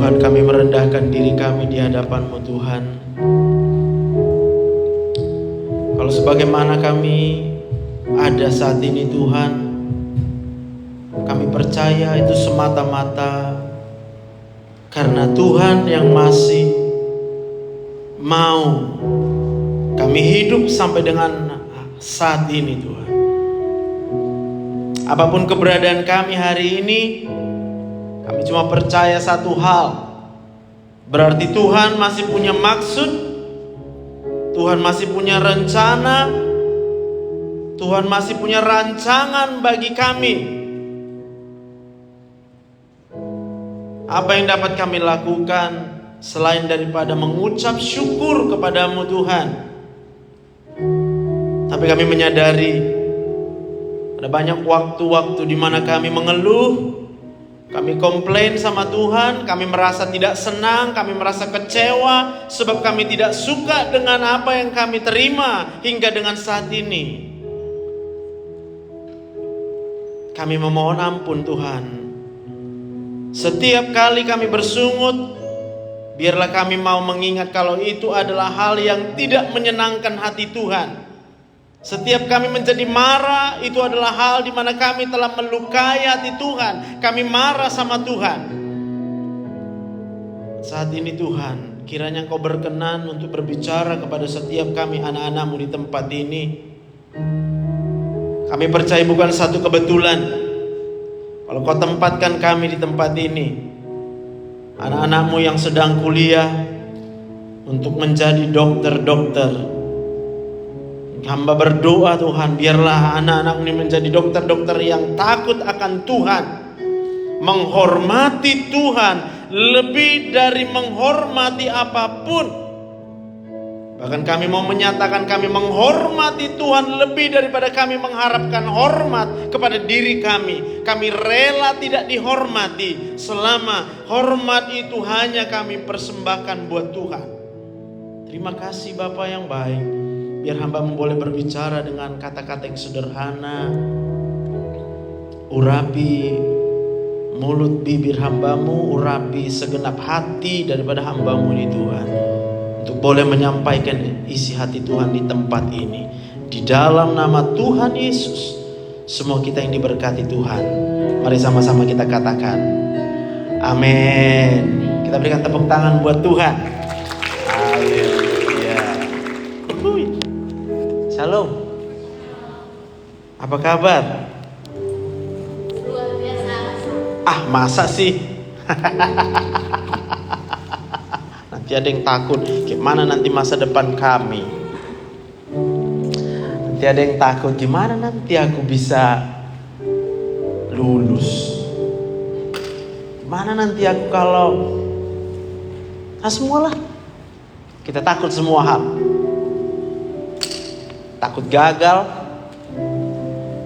Tuhan, kami merendahkan diri kami di hadapan-Mu Tuhan. Kalau sebagaimana kami ada saat ini Tuhan, kami percaya itu semata-mata karena Tuhan yang masih mau kami hidup sampai dengan saat ini Tuhan. Apapun keberadaan kami hari ini, kami cuma percaya satu hal. Berarti Tuhan masih punya maksud, Tuhan masih punya rencana, Tuhan masih punya rancangan bagi kami. Apa yang dapat kami lakukan selain daripada mengucap syukur kepada-Mu Tuhan? Tapi kami menyadari ada banyak waktu-waktu di mana kami mengeluh, kami komplain sama Tuhan, kami merasa tidak senang, kami merasa kecewa sebab kami tidak suka dengan apa yang kami terima hingga dengan saat ini. Kami memohon ampun Tuhan. Setiap kali kami bersungut, biarlah kami mau mengingat kalau itu adalah hal yang tidak menyenangkan hati Tuhan. Setiap kami menjadi marah, itu adalah hal di mana kami telah melukai hati Tuhan. Kami marah sama Tuhan. Saat ini Tuhan, kiranya Engkau berkenan untuk berbicara kepada setiap kami anak-anak-Mu di tempat ini. Kami percaya bukan satu kebetulan kalau Kau tempatkan kami di tempat ini, anak-anak-Mu yang sedang kuliah untuk menjadi dokter-dokter. Hamba berdoa Tuhan, biarlah anak-anak ini menjadi dokter-dokter yang takut akan Tuhan, menghormati Tuhan lebih dari menghormati apapun. Bahkan kami mau menyatakan kami menghormati Tuhan lebih daripada kami mengharapkan hormat kepada diri kami. Kami rela tidak dihormati selama hormat itu hanya kami persembahkan buat Tuhan. Terima kasih Bapa yang baik. Biar hamba-Mu boleh berbicara dengan kata-kata yang sederhana. Urapi mulut bibir hamba-Mu, urapi segenap hati daripada hamba-Mu ini Tuhan, untuk boleh menyampaikan isi hati Tuhan di tempat ini. Di dalam nama Tuhan Yesus, semua kita yang diberkati Tuhan. Mari sama-sama kita katakan amin. Kita berikan tepuk tangan buat Tuhan. Haleluya. Shalom. Apa kabar? Luar biasa. Masa sih? Nanti ada yang takut, gimana nanti masa depan kami? Nanti ada yang takut, gimana nanti aku bisa lulus? Gimana nanti aku kalau... semualah. Kita takut semua hal. Takut gagal,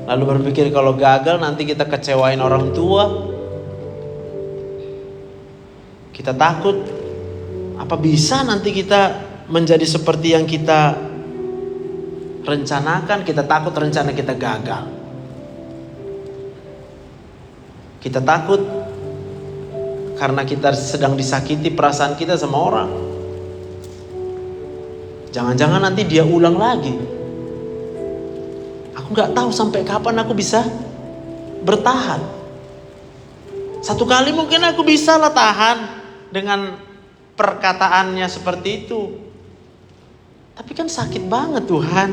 lalu berpikir kalau gagal nanti kita kecewain orang tua. Kita takut, apa bisa nanti kita menjadi seperti yang kita rencanakan. Kita takut rencana kita gagal. Kita takut karena kita sedang disakiti perasaan kita sama orang. Jangan-jangan nanti dia ulang lagi. Aku gak tahu sampai kapan aku bisa bertahan. Satu kali mungkin aku bisa lah tahan dengan perkataannya seperti itu. Tapi kan sakit banget Tuhan.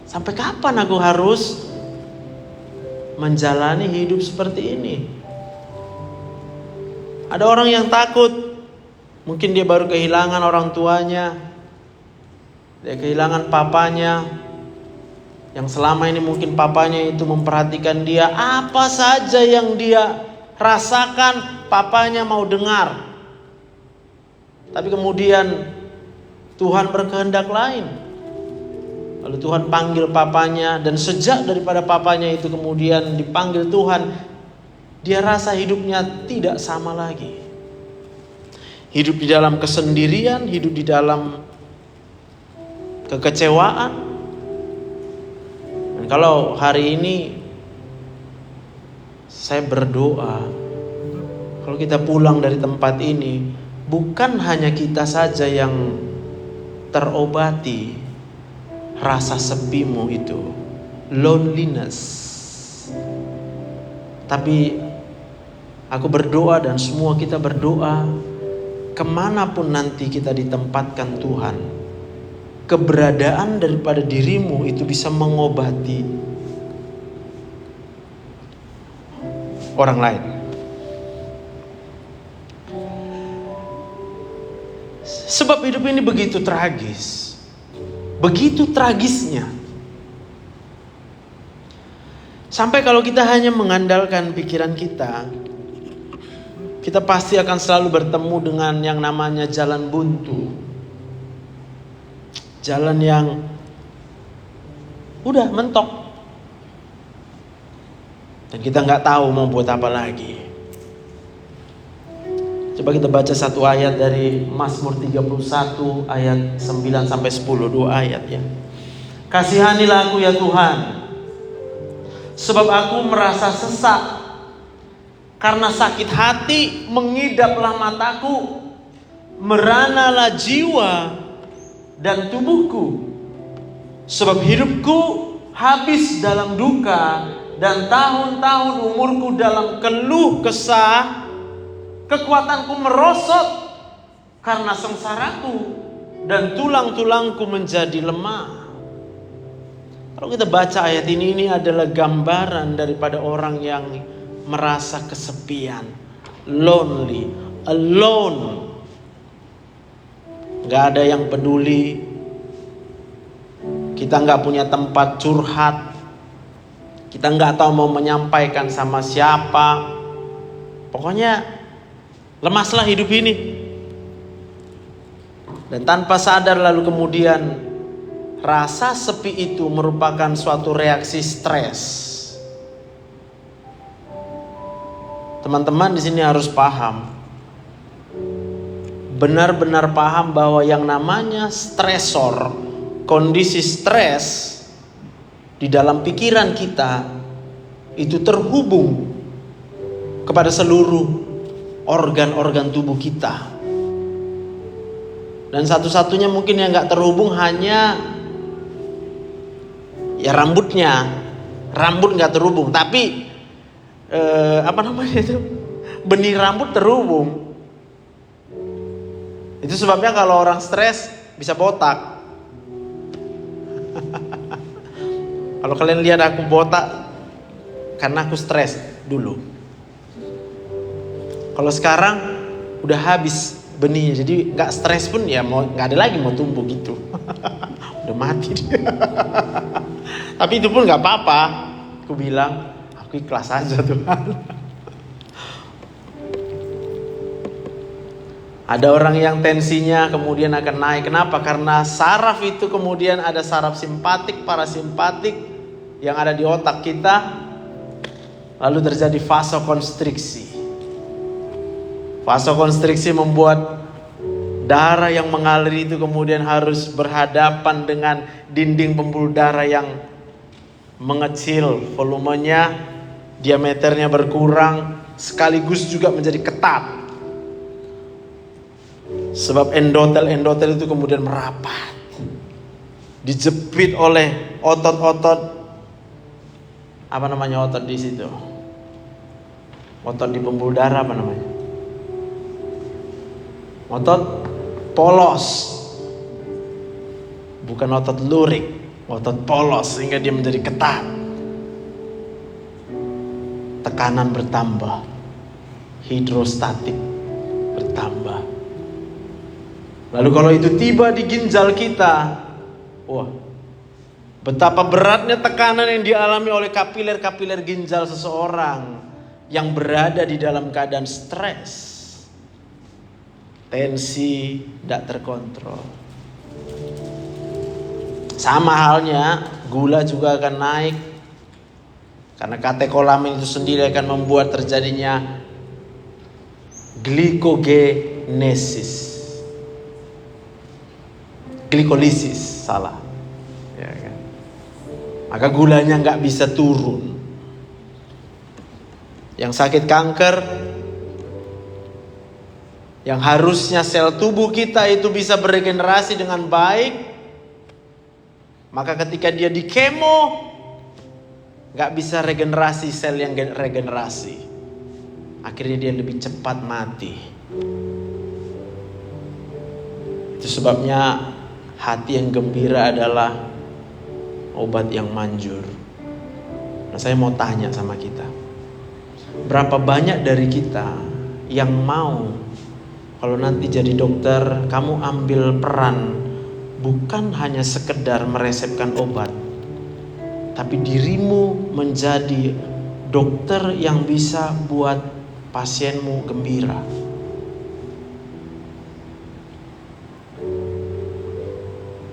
Sampai kapan aku harus menjalani hidup seperti ini? Ada orang yang takut. Mungkin dia baru kehilangan orang tuanya. Dia kehilangan papanya. Yang selama ini mungkin papanya itu memperhatikan dia. Apa saja yang dia rasakan papanya mau dengar. Tapi kemudian Tuhan berkehendak lain. Lalu Tuhan panggil papanya. Dan sejak daripada papanya itu kemudian dipanggil Tuhan, dia rasa hidupnya tidak sama lagi. Hidup di dalam kesendirian, hidup di dalam kekecewaan. Dan kalau hari ini saya berdoa, Kalau kita pulang dari tempat ini, bukan hanya kita saja yang terobati rasa sepimu itu, loneliness. Tapi aku berdoa dan semua kita berdoa, kemanapun nanti kita ditempatkan Tuhan, keberadaan daripada dirimu itu bisa mengobati orang lain. Sebab hidup ini begitu tragis. Begitu tragisnya. Sampai kalau kita hanya mengandalkan pikiran kita, kita pasti akan selalu bertemu dengan yang namanya jalan buntu. Jalan yang udah mentok. Dan kita nggak tahu mau buat apa lagi. Coba kita baca satu ayat dari Mazmur 31 ayat 9 sampai 10, 2 ayat ya. Kasihanilah aku ya Tuhan, sebab aku merasa sesak. Karena sakit hati mengidaplah mataku, meranalah jiwa dan tubuhku. Sebab hidupku habis dalam duka, dan tahun-tahun umurku dalam keluh kesah. Kekuatanku merosot karena sengsaraku, dan tulang-tulangku menjadi lemah. Kalau kita baca ayat ini adalah gambaran daripada orang yang merasa kesepian, lonely, alone. Gak ada yang peduli. Kita gak punya tempat curhat. Kita gak tahu mau menyampaikan sama siapa. Pokoknya lemaslah hidup ini. Dan tanpa sadar lalu kemudian rasa sepi itu merupakan suatu reaksi stres. Teman-teman di sini harus paham. Benar-benar paham bahwa yang namanya stresor, kondisi stres di dalam pikiran kita itu terhubung kepada seluruh organ-organ tubuh kita. Dan satu-satunya mungkin yang gak terhubung hanya ya rambutnya. Rambut gak terhubung, tapi benih rambut terhubung. Itu sebabnya kalau orang stres bisa botak. Kalau kalian lihat aku botak karena aku stres dulu. Kalau sekarang udah habis benihnya, jadi nggak stres pun ya mau nggak ada lagi mau tumbuh gitu. Udah mati dia. Tapi itu pun nggak apa-apa. Aku bilang aku ikhlas aja Tuhan. Ada orang yang tensinya kemudian akan naik. Kenapa? Karena saraf itu kemudian ada saraf simpatik, parasimpatik yang ada di otak kita. Lalu terjadi vasokonstriksi. Vasokonstriksi membuat darah yang mengalir itu kemudian harus berhadapan dengan dinding pembuluh darah yang mengecil, volumenya, diameternya berkurang, sekaligus juga menjadi ketat. Sebab endotel itu kemudian merapat, dijepit oleh otot-otot. Apa namanya otot di situ? Otot di pembuluh darah apa namanya? Otot polos, bukan otot lurik, otot polos, sehingga dia menjadi ketat. Tekanan bertambah, hidrostatik bertambah. Lalu kalau itu tiba di ginjal kita, wah, betapa beratnya tekanan yang dialami oleh kapiler-kapiler ginjal seseorang yang berada di dalam keadaan stres. Tensi tidak terkontrol. Sama halnya gula juga akan naik, karena katekolamin itu sendiri akan membuat terjadinya glikolisis, salah ya kan? Maka gulanya nggak bisa turun. Yang sakit kanker Yang harusnya sel tubuh kita itu bisa beregenerasi dengan baik, maka ketika dia di kemo, gak bisa regenerasi sel yang regenerasi. Akhirnya dia lebih cepat mati. Itu sebabnya hati yang gembira adalah obat yang manjur. Nah, saya mau tanya sama kita, berapa banyak dari kita yang mau kalau nanti jadi dokter, kamu ambil peran bukan hanya sekedar meresepkan obat, tapi dirimu menjadi dokter yang bisa buat pasienmu gembira.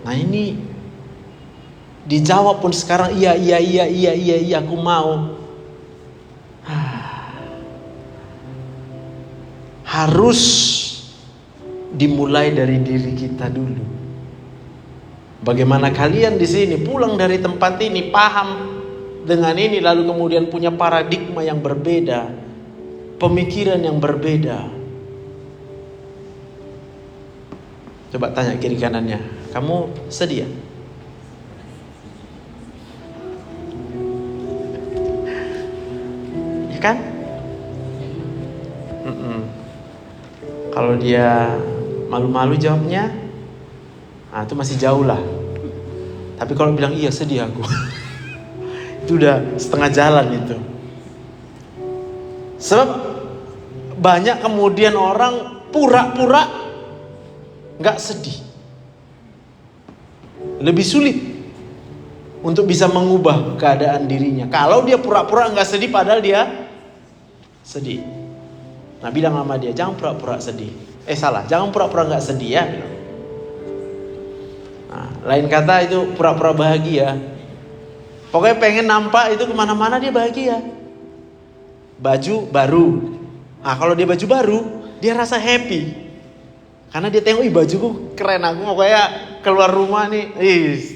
Nah ini dijawab pun sekarang iya aku mau. Harus dimulai dari diri kita dulu. Bagaimana kalian di sini pulang dari tempat ini paham dengan ini, lalu kemudian punya paradigma yang berbeda, pemikiran yang berbeda. Coba tanya kiri kanannya, kamu sedia? Ya kan? Kalau dia malu-malu jawabnya, nah itu masih jauh lah. Tapi kalau bilang iya sedih aku, itu udah setengah jalan itu. Sebab banyak kemudian orang pura-pura gak sedih. Lebih sulit untuk bisa mengubah keadaan dirinya kalau dia pura-pura gak sedih padahal dia sedih. Nah bilang sama dia, jangan pura-pura sedih. Jangan pura-pura gak sedih ya. Nah, lain kata itu pura-pura bahagia. Pokoknya pengen nampak itu kemana-mana dia bahagia. Baju baru. Nah kalau dia baju baru, dia rasa happy. Karena dia tengok, bajuku keren, aku pokoknya keluar rumah nih,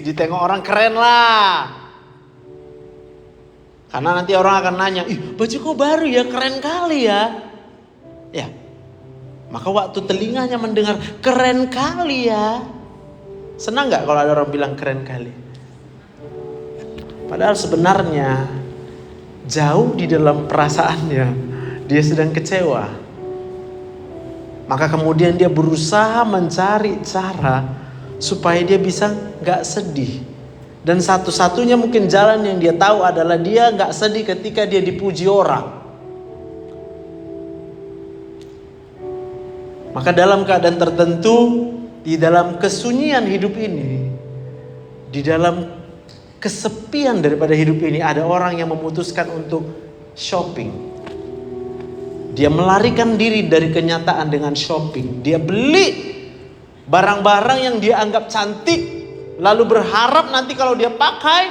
ditengok orang keren lah. Karena nanti orang akan nanya, baju kok baru ya, keren kali ya. Ya, maka waktu telinganya mendengar keren kali ya, senang gak kalau ada orang bilang keren kali? Padahal sebenarnya jauh di dalam perasaannya dia sedang kecewa. Maka kemudian dia berusaha mencari cara supaya dia bisa gak sedih. Dan satu-satunya mungkin jalan yang dia tahu adalah dia gak sedih ketika dia dipuji orang. Maka dalam keadaan tertentu, di dalam kesunyian hidup ini, di dalam kesepian daripada hidup ini, ada orang yang memutuskan untuk shopping. Dia melarikan diri dari kenyataan dengan shopping. Dia beli barang-barang yang dia anggap cantik, lalu berharap nanti kalau dia pakai,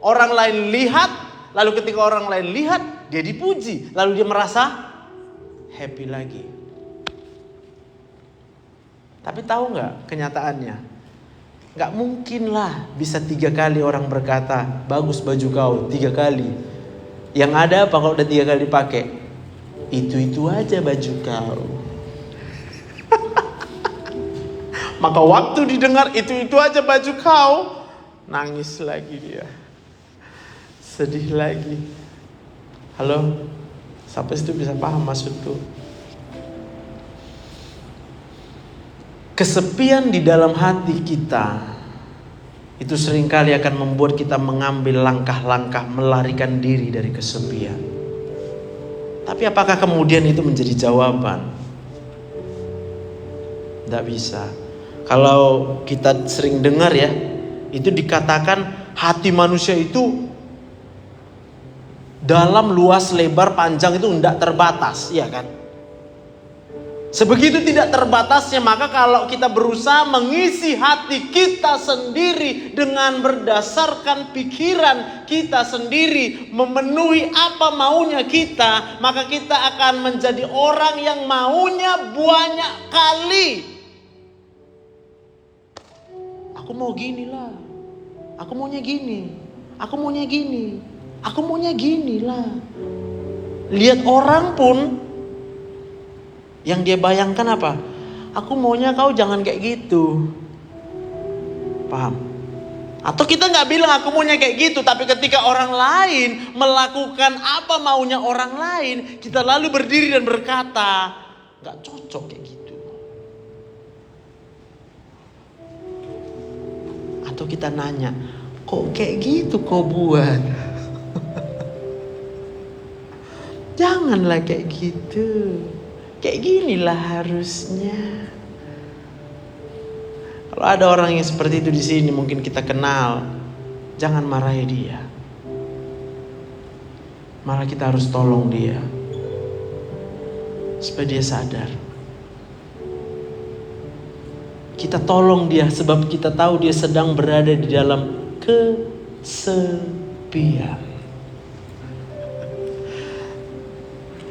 orang lain lihat, lalu ketika orang lain lihat, dia dipuji, lalu dia merasa happy lagi. Tapi tahu gak kenyataannya? Gak mungkin lah bisa 3 kali orang berkata, bagus baju kau 3 kali. Yang ada apa kalau udah 3 kali pakai? Itu aja baju kau. Maka waktu didengar itu aja baju kau, nangis lagi dia. Sedih lagi. Halo? Sampai situ bisa paham maksudku? Kesepian di dalam hati kita itu seringkali akan membuat kita mengambil langkah-langkah melarikan diri dari kesepian. Tapi apakah kemudian itu menjadi jawaban? Tidak bisa. Kalau kita sering dengar ya, itu dikatakan hati manusia itu dalam, luas, lebar, panjang itu tidak terbatas, ya kan? Sebegitu tidak terbatasnya, maka kalau kita berusaha mengisi hati kita sendiri dengan berdasarkan pikiran kita sendiri, memenuhi apa maunya kita, maka kita akan menjadi orang yang maunya banyak kali. Aku mau gini lah, aku maunya gini, aku maunya gini, aku maunya gini lah. Lihat orang pun Yang dia bayangkan apa? Aku maunya kau jangan kayak gitu. Paham? Atau kita nggak bilang aku maunya kayak gitu, tapi ketika orang lain melakukan apa maunya orang lain, kita lalu berdiri dan berkata, nggak cocok kayak gitu. Atau kita nanya, kok kayak gitu kau buat? Janganlah kayak gitu. Kayak ginilah harusnya. Kalau ada orang yang seperti itu di sini, mungkin kita kenal, jangan marahi dia. Malah kita harus tolong dia, supaya dia sadar. Kita tolong dia sebab kita tahu dia sedang berada di dalam kesepian.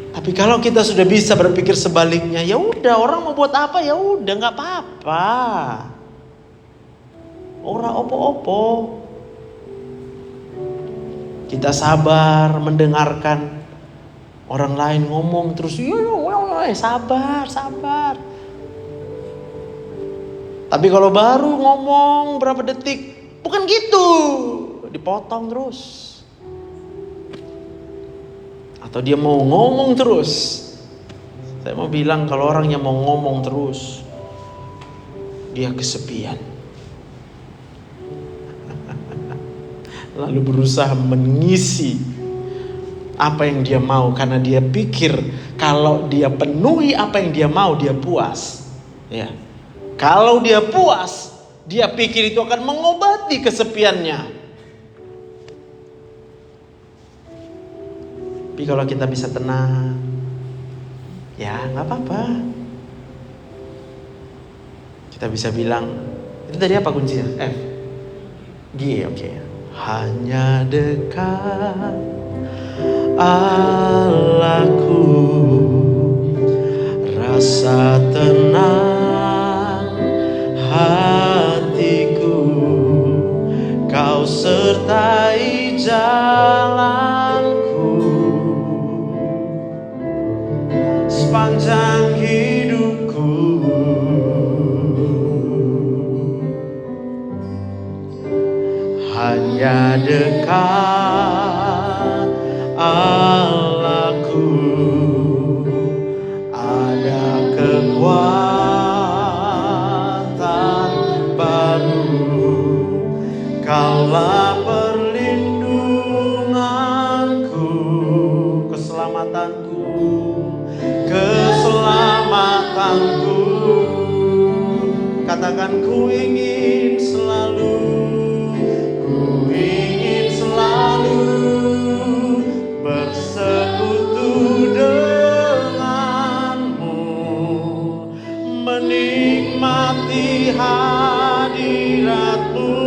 Tapi kalau kita sudah bisa berpikir sebaliknya, ya udah, orang mau buat apa ya udah, nggak apa-apa. Ora opo-opo. Kita sabar mendengarkan orang lain ngomong terus, sabar. Tapi kalau baru ngomong berapa detik, bukan gitu, dipotong terus. Atau dia mau ngomong terus. Saya mau bilang kalau orang yang mau ngomong terus, dia kesepian. Lalu berusaha mengisi apa yang dia mau, karena dia pikir kalau dia penuhi apa yang dia mau, dia puas. Ya. Kalau dia puas, dia pikir itu akan mengobati kesepiannya. Tapi kalau kita bisa tenang, ya nggak apa-apa. Kita bisa bilang, itu tadi apa kuncinya? F, G, oke. Hanya dekat Allahku, rasa tenang hatiku, kau sertai jalanku sepanjang hidupku. Hanya dekat Allahku ada kekuatan baru. Kaulah perlindunganku, keselamatanku. Katakan ku ingin selalu bersekutu denganmu, menikmati hadiratmu,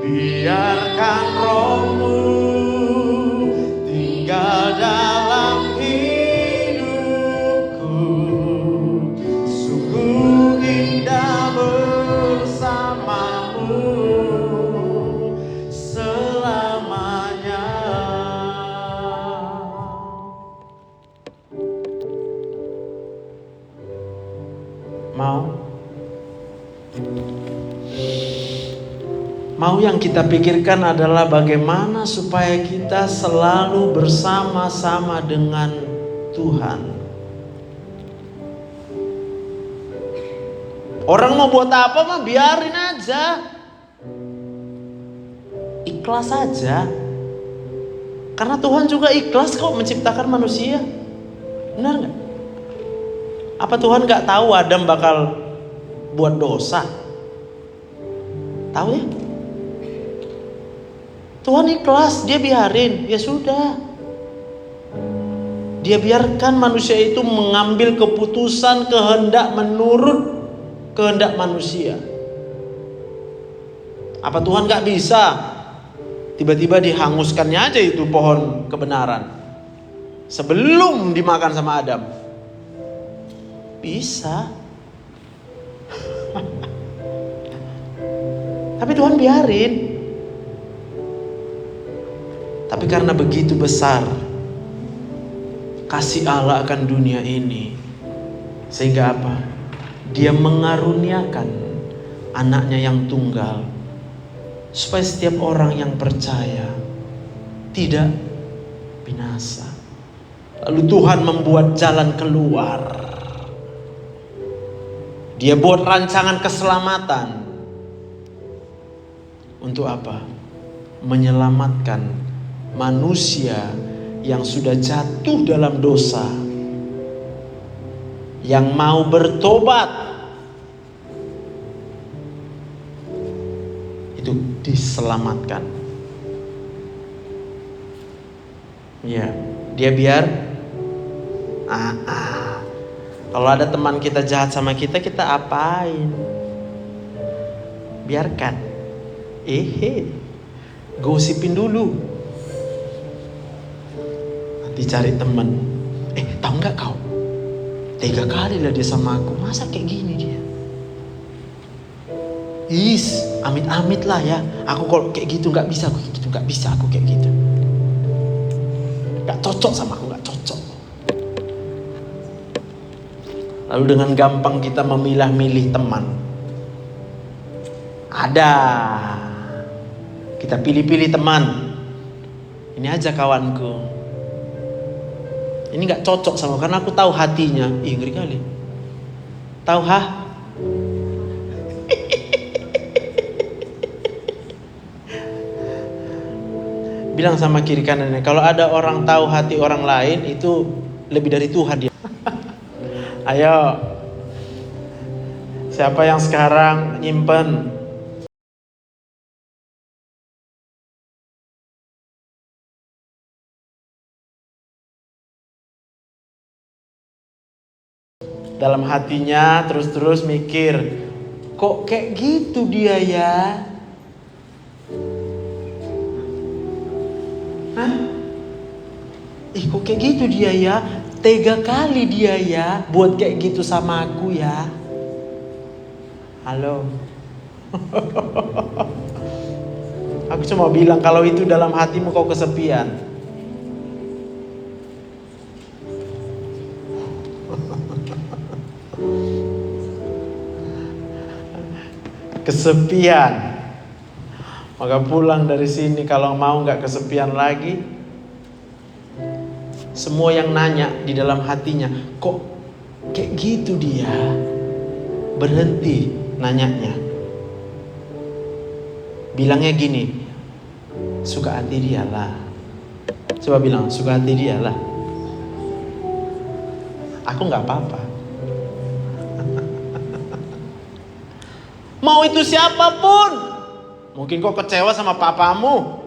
biarkan rohmu tinggal dalam hidupku. Sungguh indah bersamamu selamanya. Mau yang kita pikirkan adalah bagaimana supaya kita selalu bersama-sama dengan Tuhan. Orang mau buat apa mah biarin aja. Ikhlas aja. Karena Tuhan juga ikhlas kok menciptakan manusia. Benar gak? Apa Tuhan gak tahu Adam bakal buat dosa? Tahu ya? Tuhan ikhlas, dia biarin, ya sudah. Dia biarkan manusia itu mengambil keputusan kehendak menurut kehendak manusia. Apa Tuhan gak bisa tiba-tiba dihanguskannya aja itu pohon kebenaran sebelum dimakan sama Adam? Bisa. Tapi Tuhan biarin. Tapi karena begitu besar kasih Allah akan dunia ini, Sehingga apa? Dia mengaruniakan anaknya yang tunggal, supaya setiap orang yang percaya tidak binasa. Lalu Tuhan membuat jalan keluar. Dia buat rancangan keselamatan. Untuk apa? Menyelamatkan manusia yang sudah jatuh dalam dosa, yang mau bertobat, itu diselamatkan. Ya, dia biar kalau ada teman kita jahat sama kita, kita apain? Biarkan. Gosipin dulu. Nanti cari teman. Tahu nggak kau? 3 kali lah dia sama aku. Masa kayak gini dia? Amit-amit lah ya. Aku kalau kayak gitu nggak bisa. Aku kayak gitu. Nggak cocok sama aku, nggak cocok. Lalu dengan gampang kita memilah-milih teman. Ada. Kita pilih-pilih teman. Ini aja kawanku. Ini gak cocok sama, karena aku tahu hatinya. Ngeri kali. Tahu Bilang sama kiri kanannya, kalau ada orang tahu hati orang lain, itu lebih dari Tuhan dia. Ayo, siapa yang sekarang nyimpen dalam hatinya, terus mikir, kok kayak gitu dia ya? Kok kayak gitu dia ya? 3 kali dia ya buat kayak gitu sama aku ya. Halo. Aku cuma bilang, kalau itu dalam hatimu kau kesepian. Kesepian. Maka pulang dari sini kalau mau gak kesepian lagi. Semua yang nanya di dalam hatinya, kok kayak gitu dia? Berhenti nanyanya. Bilangnya gini, suka hati dia lah. Coba bilang, suka hati dia lah. Aku gak apa-apa. Mau itu siapapun. Mungkin kau kecewa sama papamu.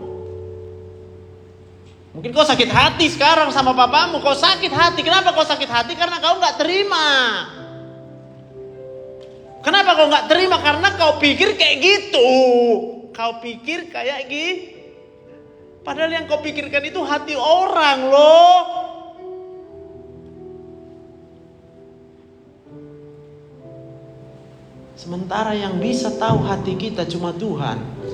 Mungkin kau sakit hati sekarang sama papamu. Kau sakit hati. Kenapa kau sakit hati? Karena kau gak terima. Kenapa kau gak terima? Karena kau pikir kayak gitu. Kau pikir kayak gitu. Padahal yang kau pikirkan itu hati orang loh. Sementara yang bisa tahu hati kita cuma Tuhan.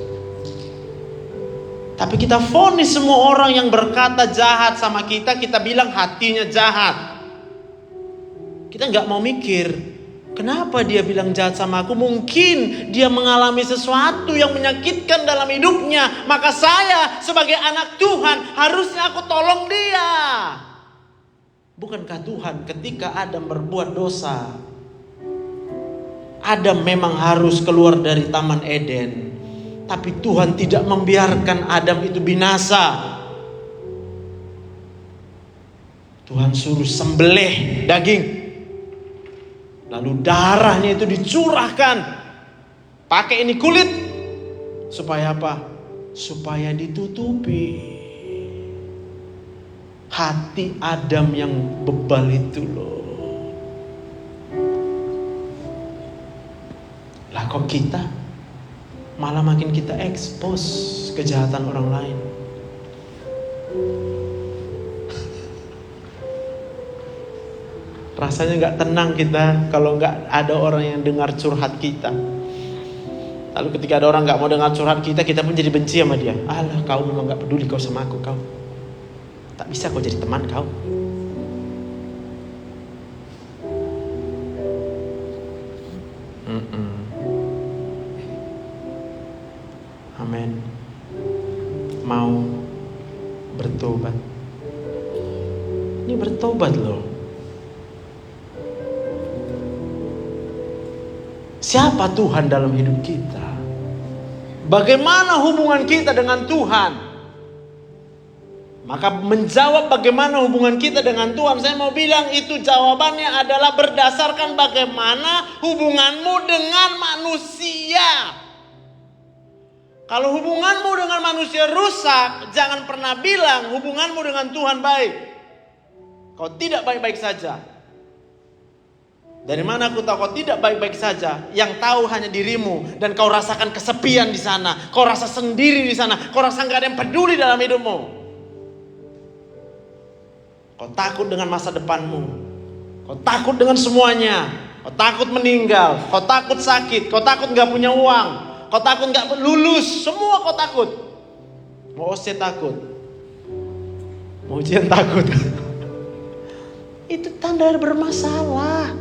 Tapi kita vonis semua orang yang berkata jahat sama kita, kita bilang hatinya jahat. Kita gak mau mikir, kenapa dia bilang jahat sama aku? Mungkin dia mengalami sesuatu yang menyakitkan dalam hidupnya. Maka saya sebagai anak Tuhan harusnya aku tolong dia. Bukankah Tuhan ketika Adam berbuat dosa, Adam memang harus keluar dari Taman Eden. Tapi Tuhan tidak membiarkan Adam itu binasa. Tuhan suruh sembelih daging. Lalu darahnya itu dicurahkan. Pakai ini kulit. Supaya apa? Supaya ditutupi hati Adam yang bebal itu loh. Lah kok kita malah makin kita expose kejahatan orang lain. Rasanya gak tenang kita kalau gak ada orang yang dengar curhat kita. Lalu ketika ada orang gak mau dengar curhat kita, kita pun jadi benci sama dia. Alah, kau memang gak peduli kau sama aku, kau tak bisa kau jadi teman kau. Ini bertobat loh. Siapa Tuhan dalam hidup kita? Bagaimana hubungan kita dengan Tuhan? Maka menjawab bagaimana hubungan kita dengan Tuhan, saya mau bilang itu jawabannya adalah berdasarkan bagaimana hubunganmu dengan manusia. Kalau hubunganmu dengan manusia rusak, jangan pernah bilang hubunganmu dengan Tuhan baik. Kau tidak baik-baik saja. Dari mana aku tahu kau tidak baik-baik saja? Yang tahu hanya dirimu, dan kau rasakan kesepian di sana. Kau rasa sendiri di sana. Kau rasa nggak ada yang peduli dalam hidupmu. Kau takut dengan masa depanmu. Kau takut dengan semuanya. Kau takut meninggal. Kau takut sakit. Kau takut gak punya uang. Kau takut gak lulus. Semua kau takut. Mau OSCE takut. Mau ujian takut. Itu tanda bermasalah.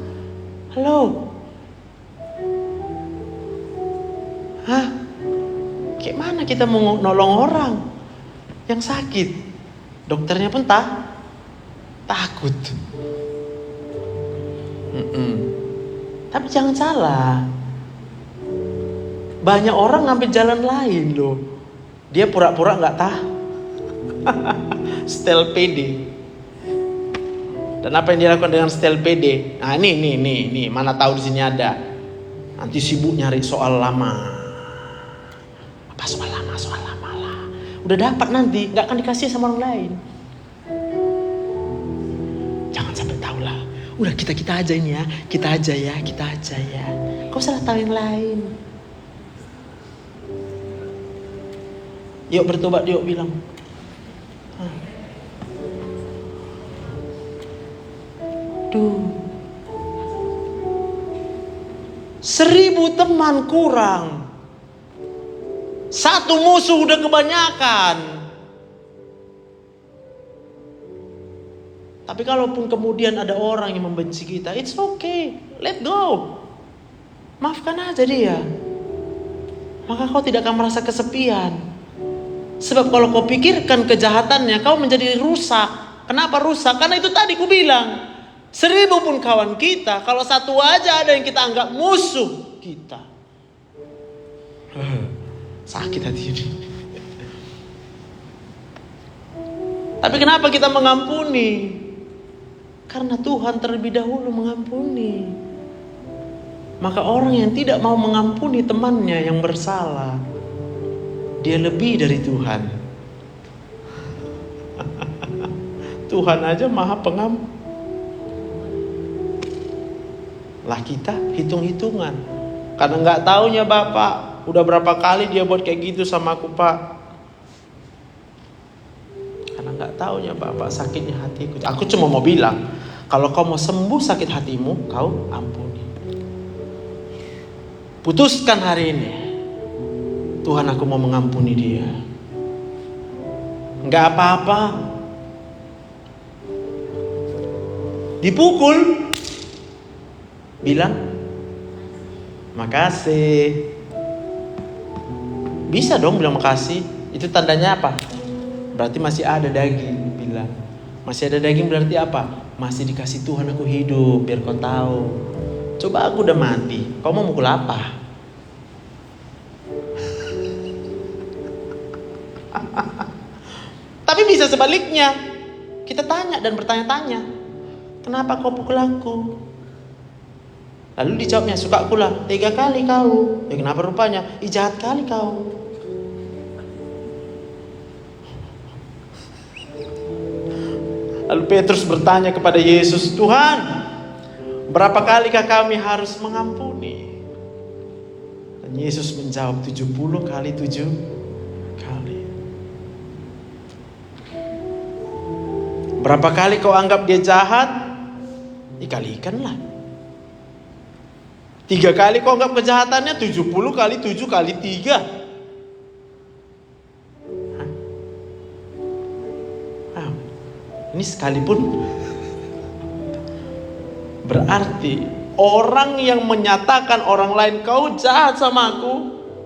Halo. Hah? Kayak mana kita mau nolong orang yang sakit? Dokternya pun takut. Tapi jangan salah. Banyak orang ngambil jalan lain loh. Dia pura-pura gak tahu. Setel PD. Dan apa yang dilakukan dengan setel PD? Nah ini mana tahu di sini ada. Nanti sibuk nyari soal lama. Apa soal lama lah. Udah dapat nanti, gak akan dikasih sama orang lain. Jangan sampai tahu lah. Udah kita aja ini ya, kita aja ya. Kau salah tahu yang lain. Yuk bertobat, yuk bilang. Duh, 1000 teman kurang. 1 musuh udah kebanyakan. Tapi kalaupun kemudian ada orang yang membenci kita, it's okay, let go. Maafkan aja dia. Maka kau tidak akan merasa kesepian. Sebab kalau kau pikirkan kejahatannya, kau menjadi rusak. Kenapa rusak? Karena itu tadi ku bilang. 1000 pun kawan kita, kalau 1 aja ada yang kita anggap musuh kita. Sakit hati ini. Tapi kenapa kita mengampuni? Karena Tuhan terlebih dahulu mengampuni. Maka orang yang tidak mau mengampuni temannya yang bersalah, dia lebih dari Tuhan. Tuhan aja maha pengampun. Lah kita hitung-hitungan. Karena gak taunya Bapak, udah berapa kali dia buat kayak gitu sama aku Pak. Karena gak taunya Bapak sakitnya hatiku. Aku cuma mau bilang, kalau kau mau sembuh sakit hatimu, kau ampuni. Putuskan hari ini, Tuhan aku mau mengampuni dia. Gak apa-apa. Dipukul, bilang makasih. Bisa dong bilang makasih. Itu tandanya apa? Berarti masih ada daging. Bilang masih ada daging berarti apa? Masih dikasih Tuhan aku hidup. Biar kau tahu. Coba aku udah mati, kau mau mukul apa? Tapi bisa sebaliknya. Kita tanya dan bertanya-tanya, kenapa kau pukul aku? Lalu dijawabnya, suka aku lah, 3 kali kau. Ya kenapa rupanya? Jahat kali kau. Lalu Petrus bertanya kepada Yesus, Tuhan, berapa kalikah kami harus mengampuni? Dan Yesus menjawab, 70 kali 7 kali. Berapa kali kau anggap dia jahat? Dikalikanlah. 3 kali kau anggap kejahatannya, 70 kali 7 kali 3. Ini sekalipun berarti orang yang menyatakan orang lain kau jahat sama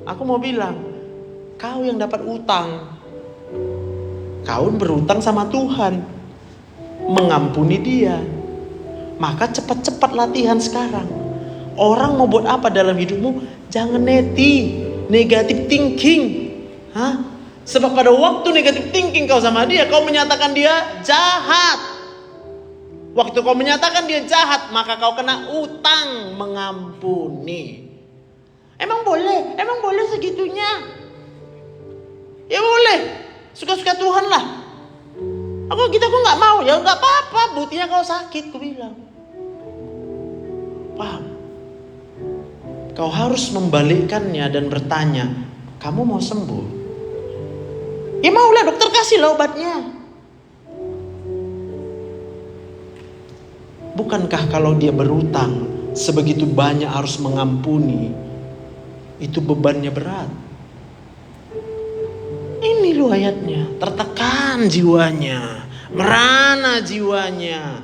aku mau bilang, kau yang dapat utang. Kau berutang sama Tuhan. mengampuni dia. Maka cepat-cepat latihan sekarang. Orang mau buat apa dalam hidupmu, jangan negative thinking. Sebab pada waktu negative thinking kau sama dia, kau menyatakan dia jahat. Waktu kau menyatakan dia jahat, maka kau kena utang mengampuni. Emang boleh segitunya. Ya boleh, suka-suka Tuhan lah. Aku nggak mau, ya nggak apa-apa. Buktinya kau sakit, ku bilang. Paham? Kau harus membalikkannya dan bertanya, kamu mau sembuh? Ya maulah, dokter kasihlah obatnya. Bukankah kalau dia berutang sebegitu banyak harus mengampuni, itu bebannya berat? Ini loh ayatnya, tertekan jiwanya, merana jiwanya.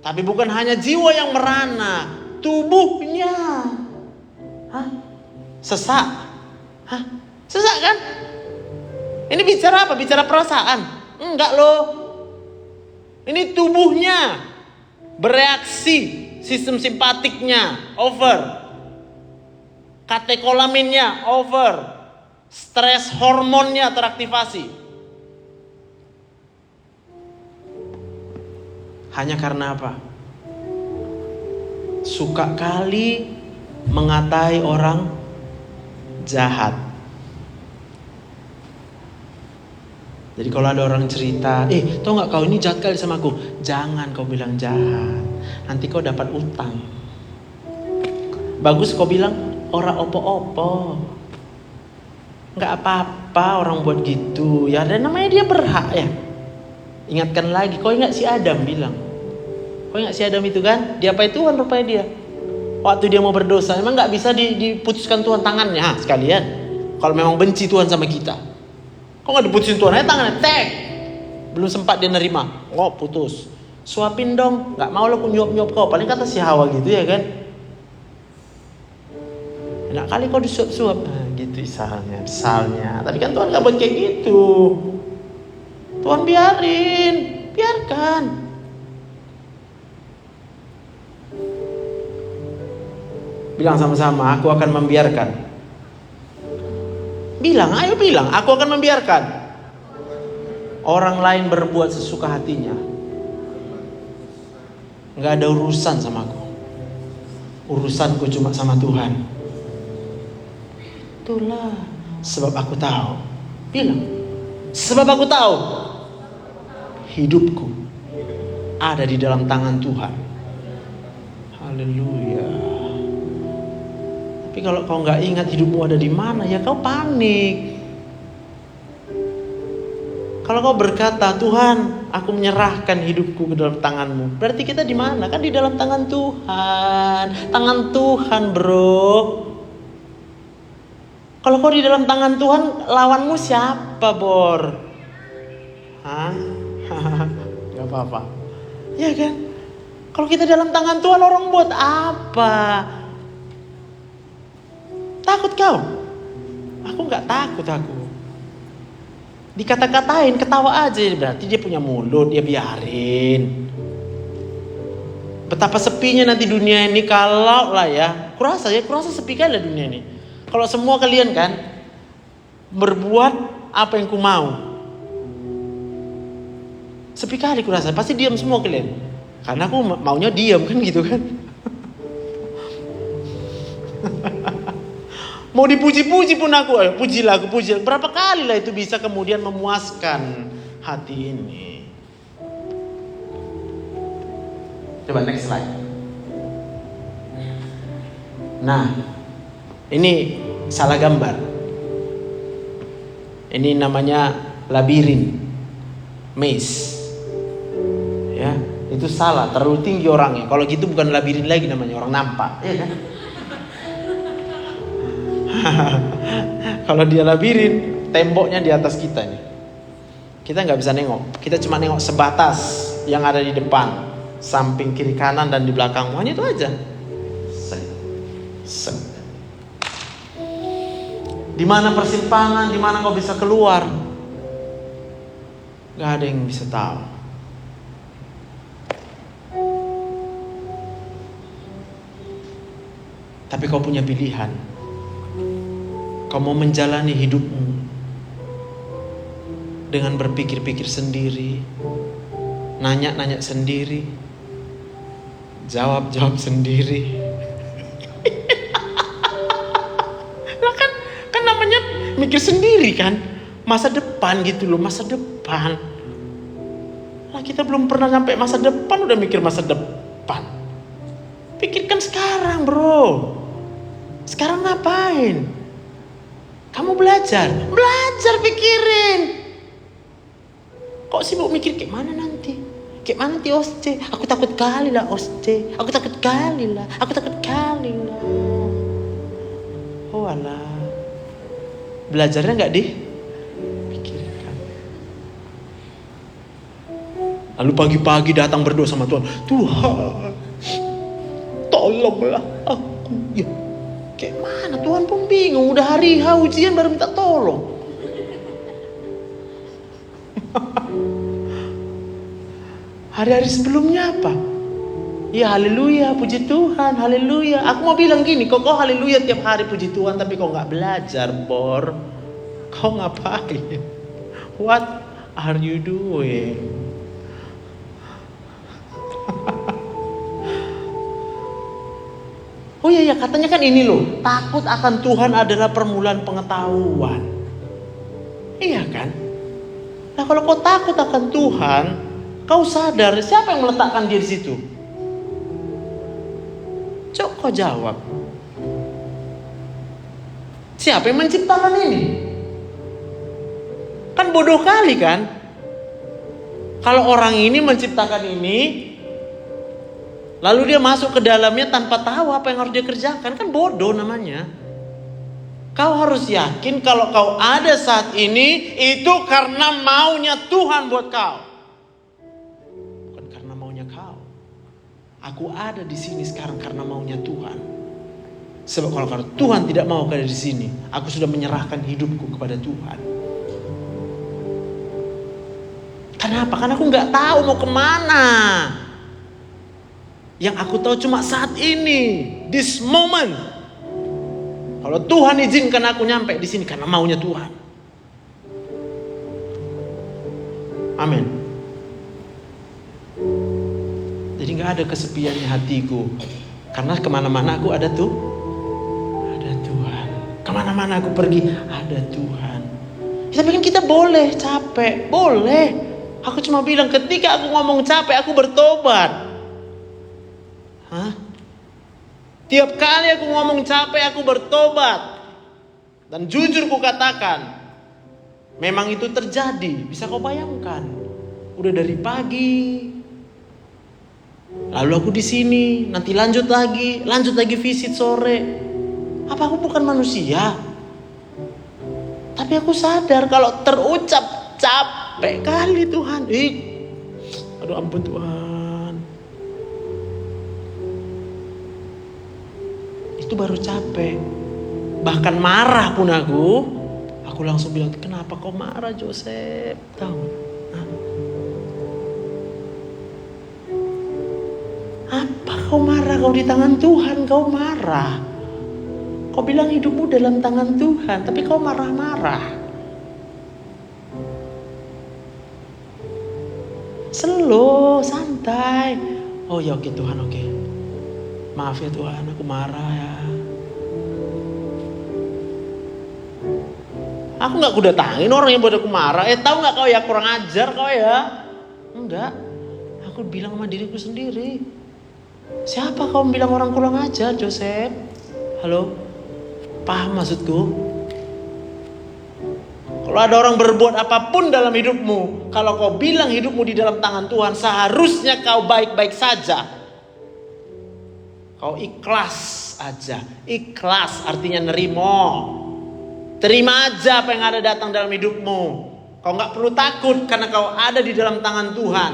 Tapi bukan hanya jiwa yang merana, tubuhnya. Sesak. Sesak kan? Ini bicara apa? Bicara perasaan? Enggak loh. Ini tubuhnya bereaksi, sistem simpatiknya over, katekolaminnya over, stres hormonnya teraktivasi. Hanya karena apa? Suka kali mengatai orang jahat. Jadi kalau ada orang cerita, tau gak kau ini jahat kali sama aku, jangan kau bilang jahat, nanti kau dapat utang. Bagus kau bilang ora opo-opo, gak apa-apa orang buat gitu. Ya ada namanya dia berhak ya. Ingatkan lagi, kau ingat si Adam bilang, kau ingat si Adam itu kan, diapai Tuhan rupanya dia. Waktu dia mau berdosa, memang gak bisa diputuskan Tuhan tangannya. Sekalian, kalau memang benci Tuhan sama kita, kok gak diputusin Tuhan aja tangannya, tek. Belum sempat dia nerima, putus. Suapin dong, gak mau lo aku nyuap-nyuap kau. Paling kata si Hawa gitu ya kan. Enak kali kau disuap-suap, gitu misalnya. Tapi kan Tuhan gak buat kayak gitu. Tuhan biarkan. Bilang sama-sama, aku akan membiarkan. Ayo bilang, aku akan membiarkan orang lain berbuat sesuka hatinya. Gak ada urusan sama aku. Urusanku cuma sama Tuhan. Itulah sebab aku tahu. Bilang, sebab aku tahu hidupku ada di dalam tangan Tuhan. Haleluya. Tapi kalau kau nggak ingat hidupmu ada di mana, ya kau panik. Kalau kau berkata, Tuhan, aku menyerahkan hidupku ke dalam tanganmu, berarti kita di mana? Kan di dalam tangan Tuhan. Tangan Tuhan, bro. Kalau kau di dalam tangan Tuhan, lawanmu siapa, Bor? Gak apa-apa. Ya kan? Kalau kita dalam tangan Tuhan, orang buat apa? Takut kau? Aku gak takut aku. Dikata-katain, ketawa aja. Berarti dia punya mulut, dia biarin. Betapa sepinya nanti dunia ini kalau lah ya. Kurasa sepi kali lah dunia ini. Kalau semua kalian kan berbuat apa yang ku mau, sepi kali kurasa. Pasti diam semua kalian. Karena aku maunya diam kan gitu kan. Mau dipuji-puji pun aku, pujilah. Berapa kali lah itu bisa kemudian memuaskan hati ini. Coba next slide. Nah, ini salah gambar. Ini namanya labirin, maze. Ya, itu salah, terlalu tinggi orangnya. Kalau gitu bukan labirin lagi namanya, orang nampak, ya kan? Kalau dia labirin, temboknya di atas kita nih. Kita nggak bisa nengok. Kita cuma nengok sebatas yang ada di depan, samping, kiri, kanan, dan di belakang. Hanya itu aja. Di mana persimpangan, di mana kau bisa keluar? Gak ada yang bisa tahu. Tapi kau punya pilihan. Kau mau menjalani hidupmu dengan berpikir-pikir sendiri, nanya-nanya sendiri, jawab-jawab sendiri. Lah kan namanya mikir sendiri kan. Masa depan gitu loh, masa depan. Lah kita belum pernah sampai masa depan udah mikir masa depan. Pikirkan sekarang, bro. Sekarang ngapain? Kamu belajar pikirin. Kok sibuk mikir kayak mana nanti? Kayak mana nanti OSCE? Aku takut kali lah OSCE. Aku takut kali lah. Oh alah. Belajarnya nggak dipikirkan. Lalu pagi-pagi datang berdoa sama Tuhan. Tuhan, tolonglah aku. Ya, kayak mana? Tuhan pun bingung. Udah hari ujian baru minta tolong. Hari-hari sebelumnya apa? Ya haleluya, puji Tuhan, haleluya. Aku mau bilang gini, kok haleluya tiap hari puji Tuhan, tapi kau nggak belajar, Bor. Kau ngapain? What are you doing? Oh iya, katanya kan ini loh, takut akan Tuhan adalah permulaan pengetahuan. Iya kan? Nah kalau kau takut akan Tuhan, kau sadar siapa yang meletakkan dia di situ? Coba kau jawab. Siapa yang menciptakan ini? Kan bodoh kali kan? Kalau orang ini menciptakan ini, lalu dia masuk ke dalamnya tanpa tahu apa yang harus dia kerjakan, kan bodoh namanya. Kau harus yakin kalau kau ada saat ini itu karena maunya Tuhan buat kau. Bukan karena maunya kau. Aku ada di sini sekarang karena maunya Tuhan. Sebab kalau Tuhan tidak mau kau ada di sini, aku sudah menyerahkan hidupku kepada Tuhan. Kenapa? Karena aku nggak tahu mau kemana. Yang aku tahu cuma saat ini, this moment. Kalau Tuhan izinkan aku nyampe di sini karena maunya Tuhan. Amin. Jadi nggak ada kesepiannya hatiku, karena kemana-mana aku ada Tuhan. Kemana-mana aku pergi ada Tuhan. Tapi kan kita boleh capek, boleh. Aku cuma bilang ketika aku ngomong capek aku bertobat. Hah? Tiap kali aku ngomong capek aku bertobat. Dan jujur ku katakan, memang itu terjadi. Bisa kau bayangkan? Udah dari pagi, lalu aku di sini, nanti lanjut lagi visit sore. Apa aku bukan manusia? Tapi aku sadar kalau terucap capek kali Tuhan. Aduh ampun Tuhan. Itu baru capek. Bahkan marah pun aku langsung bilang, kenapa kau marah Joseph? Tahu? Apa kau marah? Kau di tangan Tuhan kau marah. Kau bilang hidupmu dalam tangan Tuhan, tapi kau marah-marah. Slow, santai. Oh ya oke Tuhan, oke. Maaf ya Tuhan, aku marah ya. Aku gak kudatangin orang yang buat aku marah. Tahu gak kau ya, kurang ajar kau ya. Enggak. Aku bilang sama diriku sendiri. Siapa kau bilang orang kurang ajar Joseph? Halo? Paham maksudku? Kalau ada orang berbuat apapun dalam hidupmu, kalau kau bilang hidupmu di dalam tangan Tuhan, seharusnya kau baik-baik saja. Kau ikhlas aja. Ikhlas artinya nerimo. Terima aja apa yang ada datang dalam hidupmu. Kau gak perlu takut karena kau ada di dalam tangan Tuhan.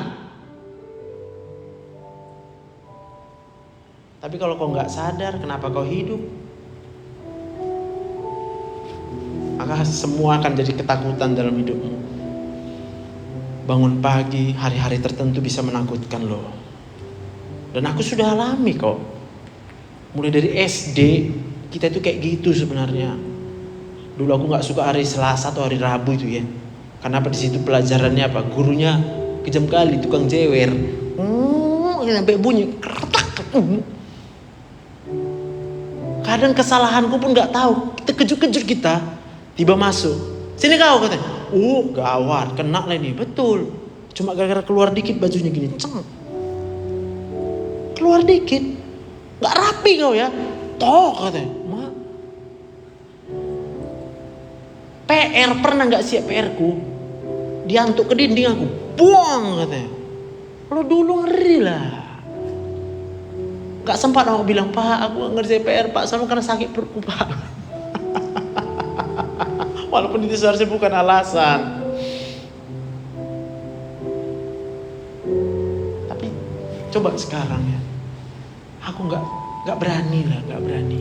Tapi kalau kau gak sadar kenapa kau hidup, maka semua akan jadi ketakutan dalam hidupmu. Bangun pagi, hari-hari tertentu bisa menakutkan loh. Dan aku sudah alami kok. Mulai dari SD kita itu kayak gitu sebenarnya. Dulu aku nggak suka hari Selasa atau hari Rabu itu ya. Karena apa, di situ pelajarannya apa? Gurunya kejam kali, tukang jewer. Sampai bunyi kertak. Kadang kesalahanku pun nggak tahu. Kita kejut-kejut kita. Tiba masuk. Sini kau katanya. Gawat, kena lah ini. Betul. Cuma gara-gara keluar dikit bajunya gini. Keluar dikit. Nggak rapi kau ya. Toh katanya. PR pernah nggak siap PR-ku? Diantuk ke dinding aku. Buang katanya. Kalau dulu ngeri lah. Gak sempat aku bilang, Pak aku gak ngerjain PR Pak, sama karena sakit perutku Pak. Walaupun itu seharusnya bukan alasan. Tapi coba sekarang ya, aku gak berani lah, gak berani.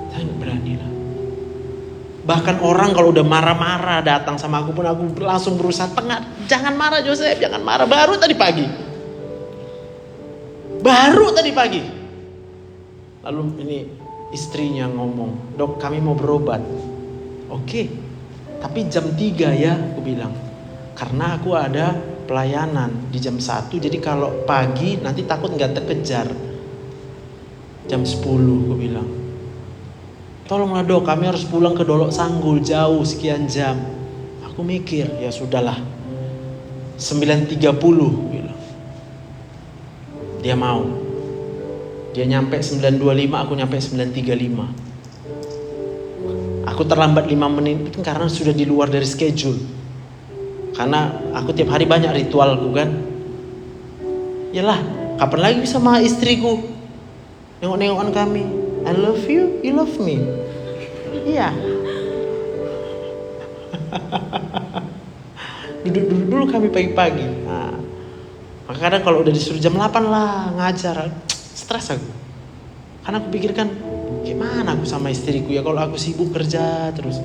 Saya gak berani lah. Bahkan orang kalau udah marah-marah datang sama aku pun aku langsung berusaha tengah. Jangan marah Joseph, jangan marah. Baru tadi pagi. Lalu ini istrinya ngomong, Dok kami mau berobat. Oke, tapi jam 3 ya aku bilang. Karena aku ada pelayanan di jam 1. Jadi kalau pagi nanti takut gak terkejar. Jam 10 aku bilang. Tolonglah Dok, kami harus pulang ke Dolok Sanggul, jauh sekian jam. Aku mikir, ya sudahlah. 9.30 bilang. Dia mau. Dia nyampe 9.25, aku nyampe 9.35. Aku terlambat 5 menit karena sudah di luar dari schedule. Karena aku tiap hari banyak ritualku kan. Yalah, kapan lagi sama istriku nengok-nengokan kami. I love you, you love me. Iya. Duduk kami pagi-pagi. Nah, maka kadang kalau udah disuruh jam 8 lah ngajar, stres aku. Karena aku pikirkan, gimana aku sama istriku ya kalau aku sibuk kerja terus.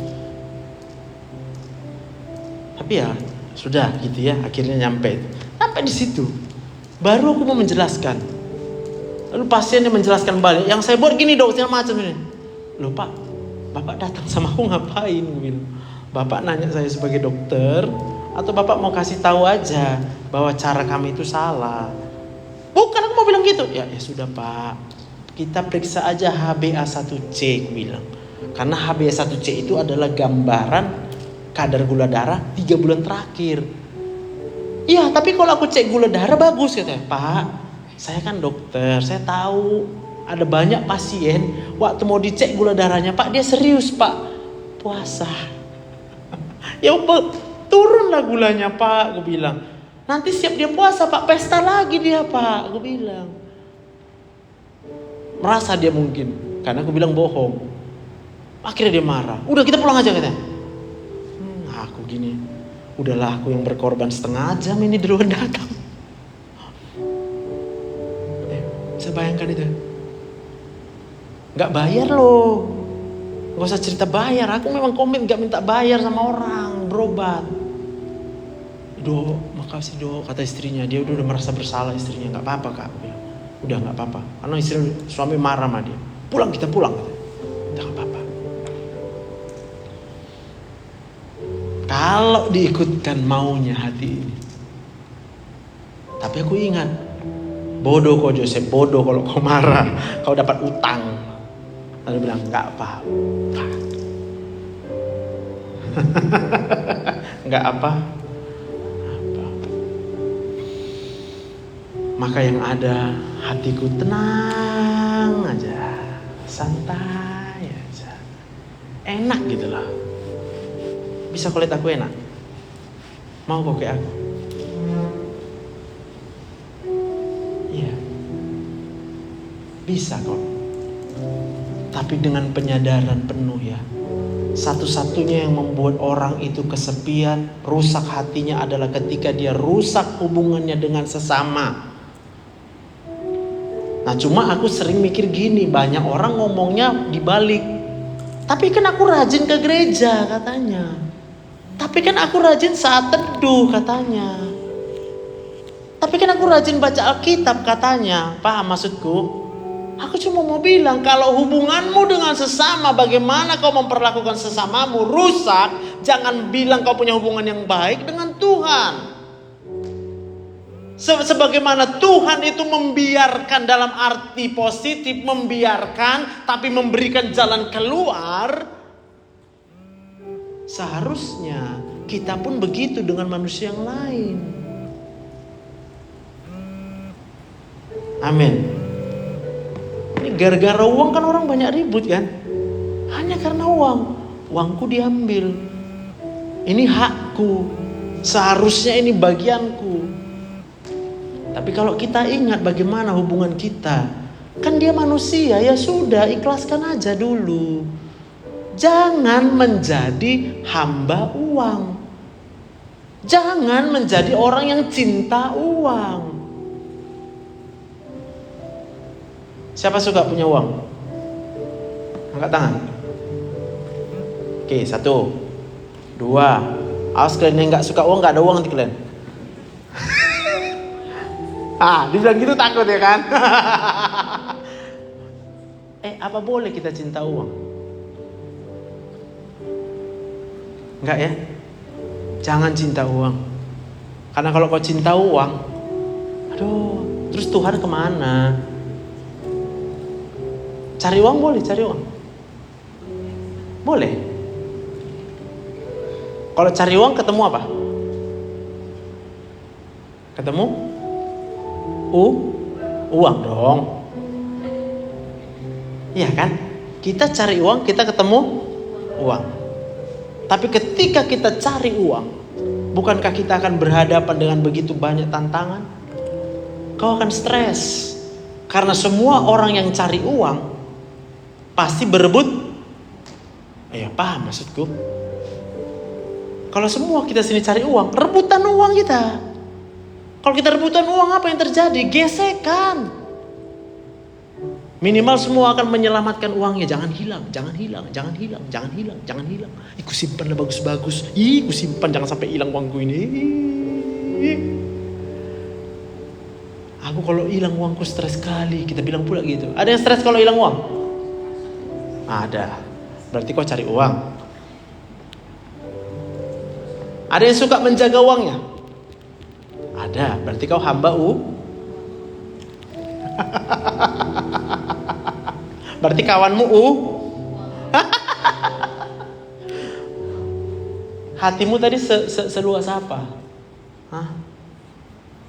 Tapi ya sudah gitu ya, akhirnya nyampe di situ. Baru aku mau menjelaskan. Lalu pasiennya menjelaskan balik, yang saya buat gini Dok, segala macam ini. Loh Pak, Bapak datang sama aku ngapain? Bapak nanya saya sebagai dokter, atau Bapak mau kasih tahu aja bahwa cara kami itu salah? Bukan, aku mau bilang gitu. Ya sudah Pak, kita periksa aja HbA1c, aku bilang. Karena HbA1c itu adalah gambaran kadar gula darah 3 bulan terakhir. Iya, tapi kalau aku cek gula darah bagus katanya. Pak, saya kan dokter, saya tahu ada banyak pasien waktu mau dicek gula darahnya, Pak dia serius Pak puasa. Ya turunlah gulanya Pak, gue bilang. Nanti siap dia puasa Pak, pesta lagi dia Pak, gue bilang. Merasa dia mungkin, karena aku bilang bohong. Akhirnya dia marah. Udah kita pulang aja katanya. Aku gini, udahlah aku yang berkorban setengah jam ini duluan datang. Bisa bayangkan itu. Gak bayar loh. Gak usah cerita bayar. Aku memang komit gak minta bayar sama orang berobat. Dok, makasih Dok, kata istrinya. Dia udah merasa bersalah istrinya. Gak apa-apa Kak. Udah gak apa-apa. Karena suami marah sama dia. Pulang, kita pulang. Udah gak apa-apa. Kalau diikutkan maunya hati ini. Tapi aku ingat, bodoh kau Joseph, bodoh kalau kau marah, kau dapat utang. Lalu bilang enggak apa-apa. Enggak apa-apa. Maka yang ada hatiku tenang aja, santai aja, enak gitu lah. Bisa kau lihat aku enak? Mau kau kayak aku? Iya. Bisa kok. Tapi dengan penyadaran penuh ya. Satu-satunya yang membuat orang itu kesepian, rusak hatinya adalah ketika dia rusak hubungannya dengan sesama. Nah cuma aku sering mikir gini, banyak orang ngomongnya dibalik. Tapi kan aku rajin ke gereja katanya. Tapi kan aku rajin saat teduh katanya. Tapi kan aku rajin baca Alkitab katanya. Paham maksudku? Aku cuma mau bilang, kalau hubunganmu dengan sesama, bagaimana kau memperlakukan sesamamu rusak, jangan bilang kau punya hubungan yang baik dengan Tuhan. Sebagaimana Tuhan itu membiarkan dalam arti positif, membiarkan tapi memberikan jalan keluar, seharusnya kita pun begitu dengan manusia yang lain. Amin. Ini gara-gara uang kan orang banyak ribut kan? Hanya karena uang. Uangku diambil. Ini hakku. Seharusnya ini bagianku. Tapi kalau kita ingat bagaimana hubungan kita, kan dia manusia, ya sudah, ikhlaskan aja dulu. Jangan menjadi hamba uang. Jangan menjadi orang yang cinta uang. Siapa suka punya uang? Angkat tangan. Oke, 1, 2. Awas kalian yang gak suka uang, gak ada uang nanti kalian. Dibilang gitu takut ya kan? Apa boleh kita cinta uang? Enggak ya? Jangan cinta uang. Karena kalau kau cinta uang, terus Tuhan kemana? Cari uang boleh, cari uang. Boleh. Kalau cari uang ketemu apa? Ketemu? Uang dong. Iya kan? Kita cari uang, kita ketemu uang. Tapi ketika kita cari uang, bukankah kita akan berhadapan dengan begitu banyak tantangan? Kau akan stres. Karena semua orang yang cari uang pasti berebut. Paham maksudku? Kalau semua kita sini cari uang, rebutan uang kita. Kalau kita rebutan uang, apa yang terjadi? Gesekan. Minimal semua akan menyelamatkan uangnya. Jangan hilang, jangan hilang, jangan hilang, jangan hilang, jangan hilang. Ku simpanlah bagus-bagus. Ku simpan, jangan sampai hilang uangku ini. Aku kalau hilang uangku stres sekali. Kita bilang pula gitu. Ada yang stres kalau hilang uang? Ada. Berarti kau cari uang. Ada yang suka menjaga uangnya? Ada. Berarti kau hamba Berarti kawanmu Hatimu tadi seluas apa?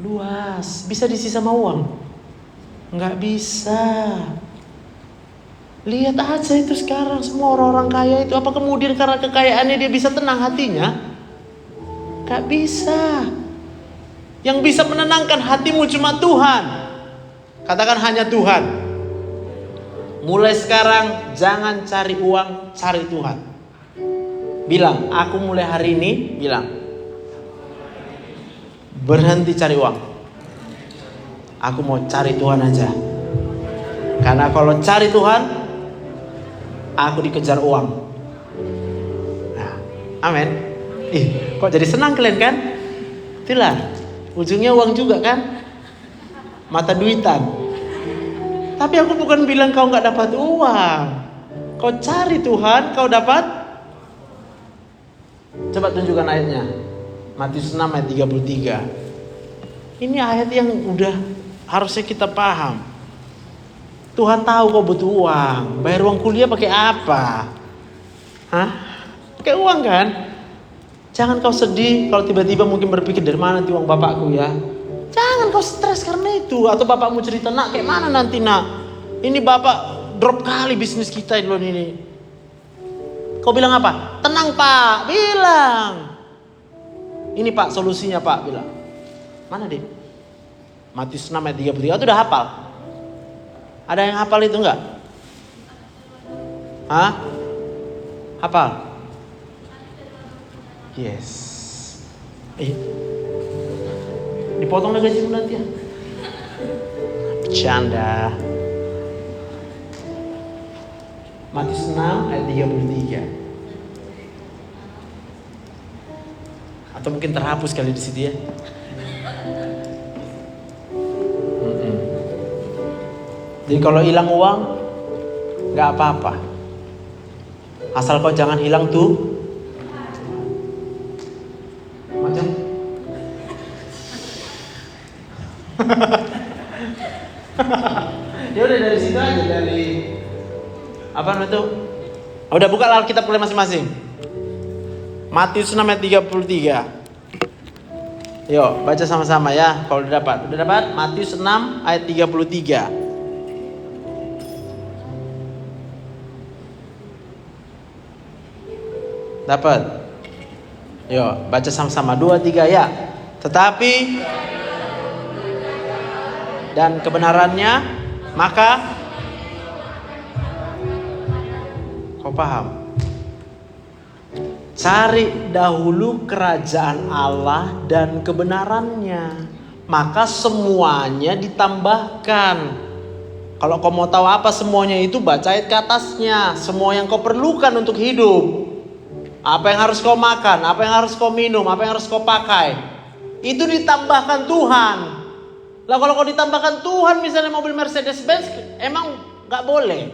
Luas. Bisa diisi sama uang? Enggak bisa. Lihat aja itu sekarang semua orang-orang kaya itu, apa kemudian karena kekayaannya dia bisa tenang hatinya? Gak bisa. Yang bisa menenangkan hatimu cuma Tuhan. Katakan hanya Tuhan. Mulai sekarang jangan cari uang, cari Tuhan. Bilang, aku mulai hari ini, bilang, berhenti cari uang. Aku mau cari Tuhan aja. Karena kalau cari Tuhan, aku dikejar uang. Nah, amin. Kok jadi senang kalian kan? Itulah, ujungnya uang juga kan? Mata duitan. Tapi aku bukan bilang kau gak dapat uang. Kau cari Tuhan, kau dapat. Coba tunjukkan ayatnya. Matius 6 ayat 33. Ini ayat yang udah harusnya kita paham. Tuhan tahu kau butuh uang. Bayar uang kuliah pakai apa? Pakai uang kan? Jangan kau sedih kalau tiba-tiba mungkin berpikir dari mana nanti uang bapakku ya. Jangan kau stres karena itu. Atau bapakmu cerita, nak kayak mana nanti nak? Ini bapak drop kali bisnis kita ini. Kau bilang apa? Tenang pak, bilang. Ini pak solusinya pak, bilang. Mana deh? Matius 6 ayat 33 itu udah hafal? Ada yang hafal itu enggak? Hafal? Yes. Dipotong lagi gajimu nanti ya. Bercanda. Matius 6 ayat 33. Atau mungkin terhapus kali di situ ya. Jadi kalau hilang uang, nggak apa-apa. Asal kau jangan hilang tuh. Macam. Ya udah dari situ aja, dari apa namanya itu? Udah buka Alkitab mulai masing-masing. Matius 6 ayat 33. Yuk, baca sama-sama ya. Kalau udah dapat. Udah dapat? Matius 6 ayat 33. Dapat? Yuk, baca sama-sama. 2, 3 ya. Tetapi dan kebenarannya, maka kau paham? Cari dahulu kerajaan Allah dan kebenarannya, maka semuanya ditambahkan. Kalau kau mau tahu apa semuanya itu, baca ayat ke atasnya. Semua yang kau perlukan untuk hidup. Apa yang harus kau makan, apa yang harus kau minum, apa yang harus kau pakai, itu ditambahkan Tuhan. Lah kalau kau ditambahkan Tuhan, misalnya mobil Mercedes-Benz, emang gak boleh.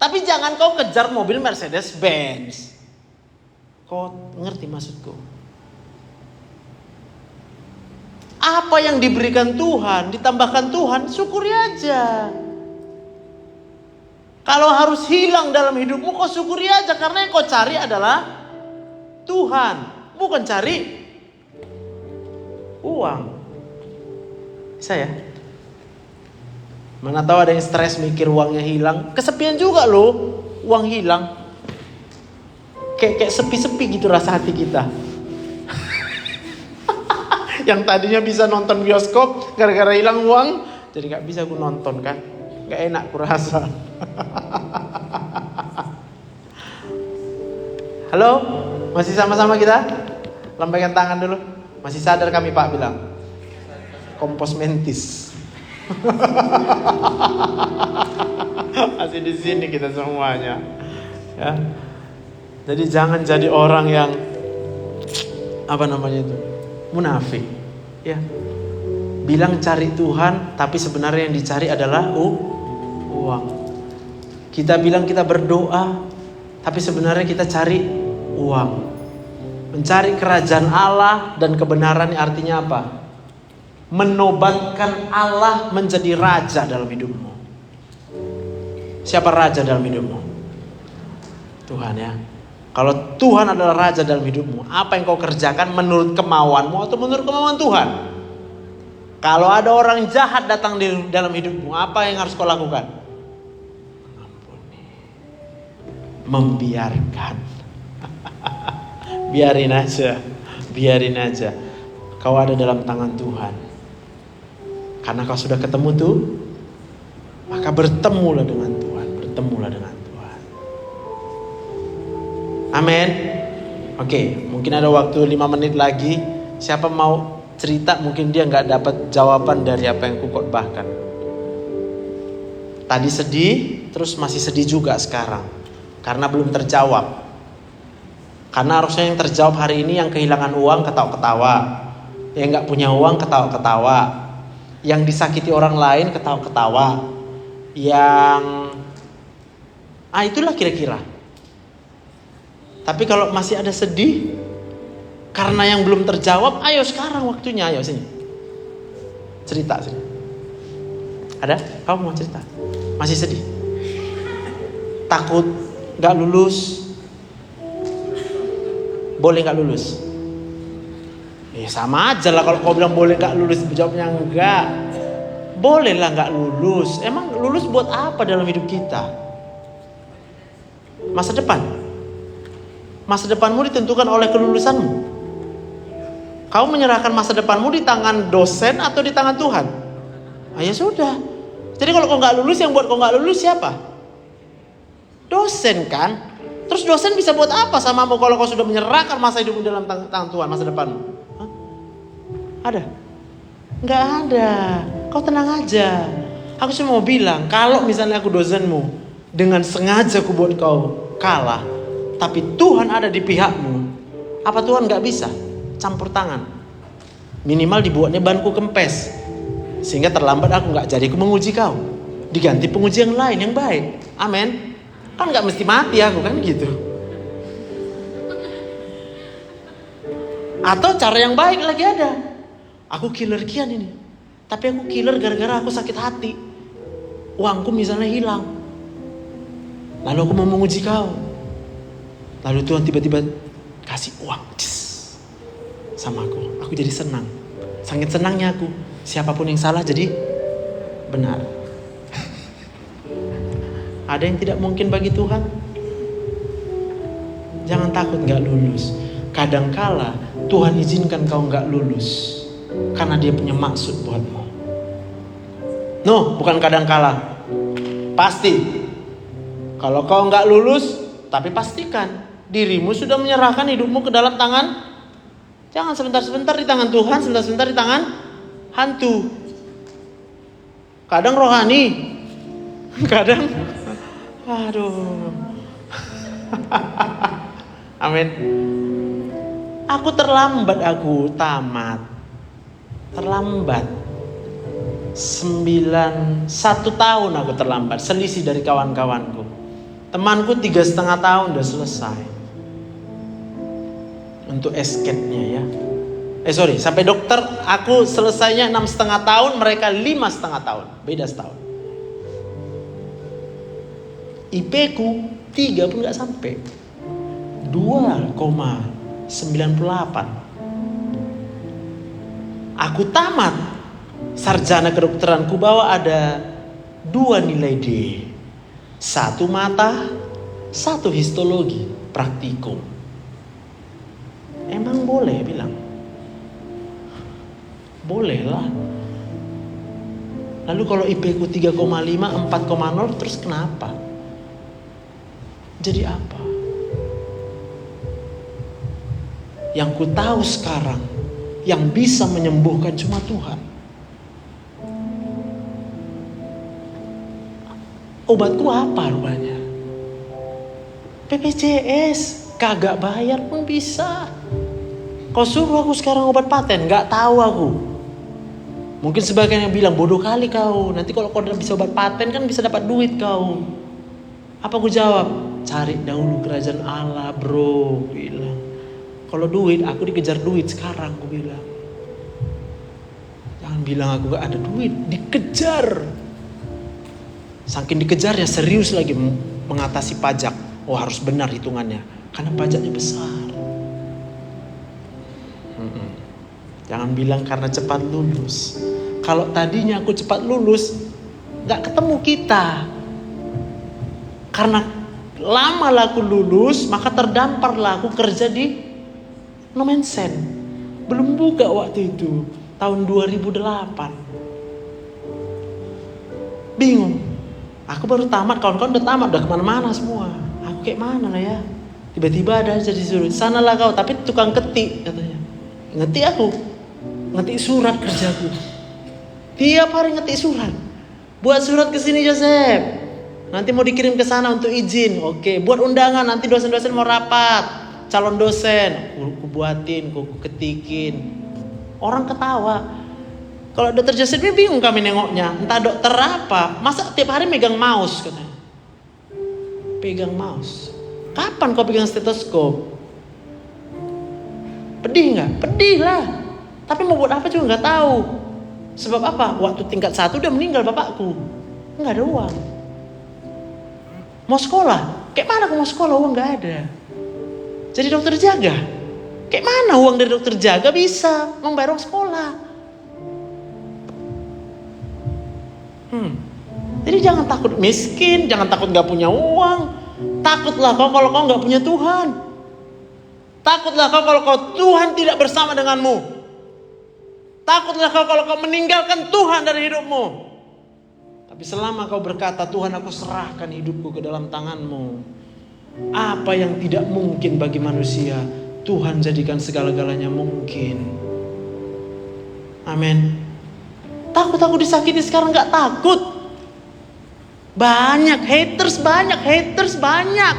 Tapi jangan kau kejar mobil Mercedes-Benz. Kau ngerti maksudku? Apa yang diberikan Tuhan, ditambahkan Tuhan, syukuri aja. Kalau harus hilang dalam hidupmu, kau syukuri aja. Karena yang kau cari adalah Tuhan, bukan cari uang. Bisa ya? Mana tahu ada yang stres mikir uangnya hilang. Kesepian juga loh, uang hilang. Kayak sepi-sepi gitu rasa hati kita. Yang tadinya bisa nonton bioskop, gara-gara hilang uang, jadi gak bisa aku nonton kan. Gak enak aku rasa. Halo, masih sama-sama kita? Lambaikan tangan dulu. Masih sadar kami Pak bilang. Kompos mentis. Masih di sini kita semuanya. Ya. Jadi jangan jadi orang yang apa namanya itu? Munafik. Ya. Bilang cari Tuhan, tapi sebenarnya yang dicari adalah uang. Kita bilang kita berdoa, tapi sebenarnya kita cari uang. Mencari kerajaan Allah dan kebenaran artinya apa? Menobatkan Allah menjadi raja dalam hidupmu. Siapa raja dalam hidupmu? Tuhan ya. Kalau Tuhan adalah raja dalam hidupmu, apa yang kau kerjakan menurut kemauanmu atau menurut kemauan Tuhan? Kalau ada orang jahat datang di dalam hidupmu, apa yang harus kau lakukan? Mengampuni. Membiarkan. Biarin aja. Kau ada dalam tangan Tuhan. Karena kau sudah ketemu tuh, maka bertemulah dengan Tuhan. Amin. Oke, mungkin ada waktu 5 menit lagi. Siapa mau cerita, mungkin dia gak dapat jawaban dari apa yang kukhotbahkan. Tadi sedih, terus masih sedih juga sekarang. Karena belum terjawab. Karena harusnya yang terjawab hari ini yang kehilangan uang ketawa-ketawa. Yang gak punya uang ketawa-ketawa. Yang disakiti orang lain ketawa-ketawa. Yang itulah kira-kira. Tapi kalau masih ada sedih karena yang belum terjawab, ayo sekarang waktunya, ayo sini. Cerita sini. Ada? Kamu mau cerita? Masih sedih? Takut gak lulus? Boleh gak lulus? Ya sama aja lah kalau kau bilang boleh gak lulus, jawabnya enggak. Boleh lah gak lulus. Emang lulus buat apa dalam hidup kita? Masa depan. Masa depanmu ditentukan oleh kelulusanmu. Kau menyerahkan masa depanmu di tangan dosen atau di tangan Tuhan? Ya sudah. Jadi kalau kau gak lulus, yang buat kau gak lulus siapa? Dosen kan? Terus dosen bisa buat apa samamu kalau kau sudah menyerahkan masa hidupmu dalam tangan Tuhan, masa depanmu? Hah? Ada? Gak ada. Kau tenang aja. Aku cuma mau bilang, kalau misalnya aku dosenmu, dengan sengaja aku buat kau kalah, tapi Tuhan ada di pihakmu, apa Tuhan gak bisa campur tangan? Minimal dibuatnya banku kempes, sehingga terlambat aku gak jadi aku menguji kau. diganti penguji yang lain yang baik. Amin. Kan nggak mesti mati aku kan gitu. Atau cara yang baik lagi ada. Aku killer kian ini. Tapi aku killer gara-gara aku sakit hati. Uangku misalnya hilang. Lalu aku mau menguji kau. Lalu Tuhan tiba-tiba kasih uang. Sama aku. Aku jadi senang. Sangat senangnya aku. Siapapun yang salah jadi benar. Ada yang tidak mungkin bagi Tuhan? Jangan takut gak lulus. Kadangkala Tuhan izinkan kau gak lulus karena Dia punya maksud buatmu. No, bukan kadangkala. Pasti. Kalau kau gak lulus, tapi pastikan dirimu sudah menyerahkan hidupmu ke dalam tangan. Jangan sebentar-sebentar di tangan Tuhan, sebentar-sebentar di tangan hantu. Kadang rohani, kadang aduh. Amin. Aku terlambat, aku tamat. Terlambat. 1 tahun aku terlambat. Selisih dari kawan-kawanku. Temanku 3,5 tahun udah selesai. Untuk escape-nya ya. Sampai dokter aku selesainya 6,5 tahun, mereka 5,5 tahun. Beda setahun. IP ku 3 pun gak sampai. 2,98. Aku tamat. Sarjana kedokteran ku bawa ada 2 nilai D. 1 mata, 1 histologi, praktikum. Emang boleh bilang? Boleh lah. Lalu kalau IP ku 3,5, 4,0 terus kenapa? Jadi apa? Yang ku tahu sekarang, yang bisa menyembuhkan cuma Tuhan. Obatku apa rupanya? BPJS, kagak bayar pun bisa. Kau suruh aku sekarang obat paten, gak tahu aku. Mungkin sebagian yang bilang bodoh kali kau. Nanti kalau kau bisa obat paten kan bisa dapat duit kau. Apa aku jawab? Cari dahulu kerajaan Allah bro, bilang. Kalau duit, aku dikejar duit sekarang, aku bilang. Jangan bilang aku gak ada duit, dikejar. Saking dikejar ya serius lagi mengatasi pajak. Oh harus benar hitungannya, karena pajaknya besar. Jangan bilang karena cepat lulus. Kalau tadinya aku cepat lulus, gak ketemu kita. Karena lama lah aku lulus, maka terdamparlah aku kerja di Nomensen. Belum buka waktu itu, tahun 2008. Bingung. Aku baru tamat, kawan-kawan udah tamat, udah kemana-mana semua. Aku kayak mana lah ya. Tiba-tiba ada aja disuruh, sanalah kau, tapi tukang ketik katanya. Ngetik aku. Ngetik surat kerjaku. Tiap hari ngetik surat. Buat surat ke sini Joseph. Nanti mau dikirim ke sana untuk izin. Oke, buat undangan nanti dosen-dosen mau rapat. Calon dosen, aku buatin, aku ketikin. Orang ketawa. Kalau dokter Joseph ini bingung kami nengoknya. Entah dokter apa. Masa tiap hari megang mouse katanya. Pegang mouse. Kapan kau pegang stetoskop? Pedih gak? Pedih lah. Tapi mau buat apa juga gak tahu. Sebab apa? Waktu tingkat 1 udah meninggal bapakku. Gak ada uang. Mau sekolah? Kayak mana aku mau sekolah? Uang gak ada. Jadi dokter jaga. Kayak mana uang dari dokter jaga bisa membayar uang sekolah? Jadi jangan takut miskin, jangan takut gak punya uang. Takutlah kau kalau kau gak punya Tuhan. Takutlah kau kalau Tuhan tidak bersama denganmu. Takutlah kau kalau kau meninggalkan Tuhan dari hidupmu. Tapi selama kau berkata, Tuhan aku serahkan hidupku ke dalam tangan-Mu. Apa yang tidak mungkin bagi manusia, Tuhan jadikan segala-galanya mungkin. Amin. Takut aku disakiti sekarang gak takut. Banyak haters banyak.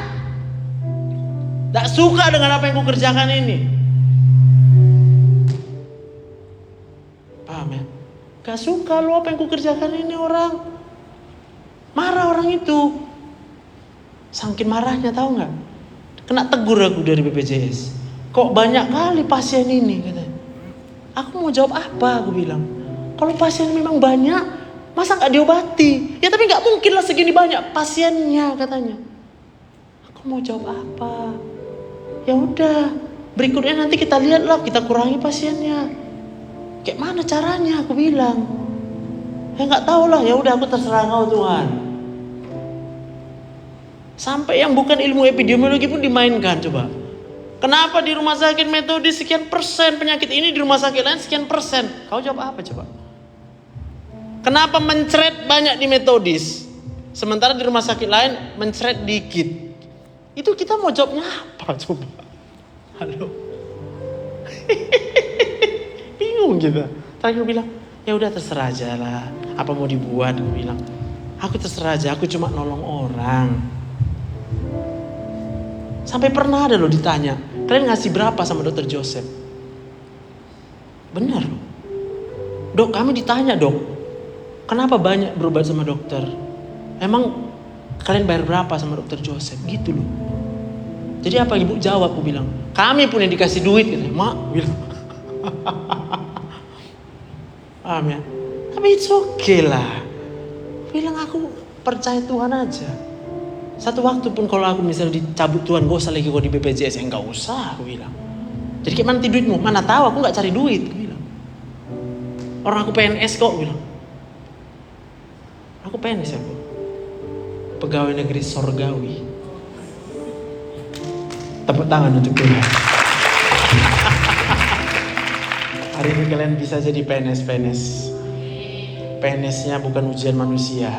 Tak suka dengan apa yang ku kerjakan ini. Paham ya? Gak suka lo apa yang ku kerjakan ini orang. marah orang itu. Saking marahnya, tahu nggak? Kena tegur aku dari BPJS. Kok banyak kali pasien ini, katanya. Aku mau jawab apa? Aku bilang, kalau pasien memang banyak, masa nggak diobati? Ya tapi nggak mungkin lah segini banyak pasiennya, katanya. Aku mau jawab apa? Ya udah, berikutnya nanti kita lihatlah, kita kurangi pasiennya. Kayak mana caranya? Aku bilang. Ya nggak tahu lah. Ya udah, aku terserah kau Tuhan. Sampai yang bukan ilmu epidemiologi pun dimainkan, coba. Kenapa di rumah sakit metodis sekian persen penyakit ini, di rumah sakit lain sekian persen? Kau jawab apa coba? Kenapa mencret banyak di metodis, sementara di rumah sakit lain mencret dikit? Itu kita mau jawabnya apa coba? Halo. Bingung kita. Terakhir bilang, ya udah terserah aja lah. Apa mau dibuat? Aku bilang, aku terserah aja. Aku cuma nolong orang. Sampai pernah ada loh ditanya, kalian ngasih berapa sama dokter Joseph? Benar loh. Dok, kami ditanya dok, kenapa banyak berobat sama dokter? Emang kalian bayar berapa sama dokter Joseph? Gitu loh. Jadi apa ibu jawab? Aku bilang, kami pun yang dikasih duit. Gitu. Mak bilang. Paham ya? Tapi it's okay lah. Bilang aku percaya Tuhan aja. Satu waktu pun kalau aku misalnya dicabut Tuhan, gak usah lagi kau di BPJS, enggak usah, aku bilang. Jadi kayak mana nanti duitmu? Mana tahu, aku gak cari duit, aku bilang. Orang aku PNS kok, aku bilang. Aku PNS aku. Pegawai negeri sorgawi. Tepuk tangan untuk Tuhan. Hari ini kalian bisa jadi PNS. PNS-nya bukan ujian manusia,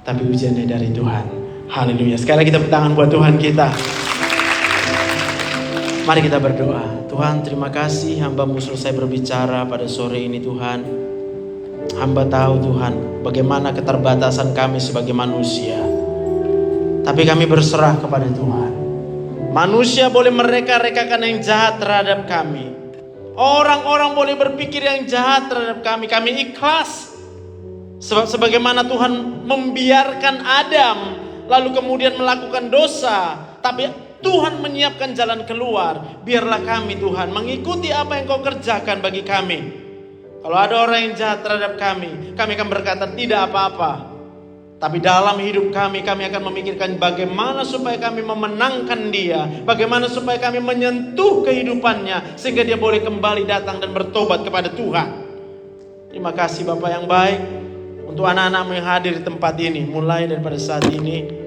tapi ujiannya dari Tuhan. Haleluya. Sekali lagi tepuk tangan buat Tuhan kita. Mari kita berdoa. Tuhan, terima kasih hamba-Mu selesai berbicara pada sore ini Tuhan. Hamba tahu Tuhan bagaimana keterbatasan kami sebagai manusia. Tapi kami berserah kepada Tuhan. Manusia boleh mereka-rekakan yang jahat terhadap kami. Orang-orang boleh berpikir yang jahat terhadap kami. Kami ikhlas. Sebab sebagaimana Tuhan membiarkan Adam lalu kemudian melakukan dosa, tapi Tuhan menyiapkan jalan keluar. Biarlah kami Tuhan mengikuti apa yang Kau kerjakan bagi kami. Kalau ada orang yang jahat terhadap kami akan berkata tidak apa-apa. Tapi dalam hidup kami akan memikirkan bagaimana supaya kami memenangkan dia, bagaimana supaya kami menyentuh kehidupannya sehingga dia boleh kembali datang dan bertobat kepada Tuhan. Terima kasih Bapak yang baik untuk anak-anak-Mu yang hadir di tempat ini. Mulai daripada saat ini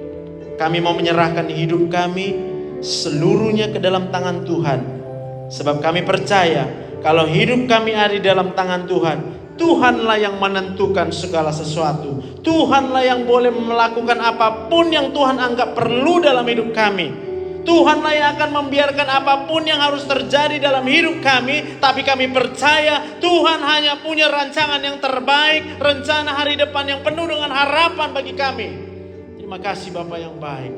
kami mau menyerahkan hidup kami seluruhnya ke dalam tangan Tuhan. Sebab kami percaya kalau hidup kami ada di dalam tangan Tuhan, Tuhanlah yang menentukan segala sesuatu. Tuhanlah yang boleh melakukan apapun yang Tuhan anggap perlu dalam hidup kami. Tuhanlah yang akan membiarkan apapun yang harus terjadi dalam hidup kami. Tapi kami percaya Tuhan hanya punya rancangan yang terbaik, rencana hari depan yang penuh dengan harapan bagi kami. Terima kasih Bapak yang baik.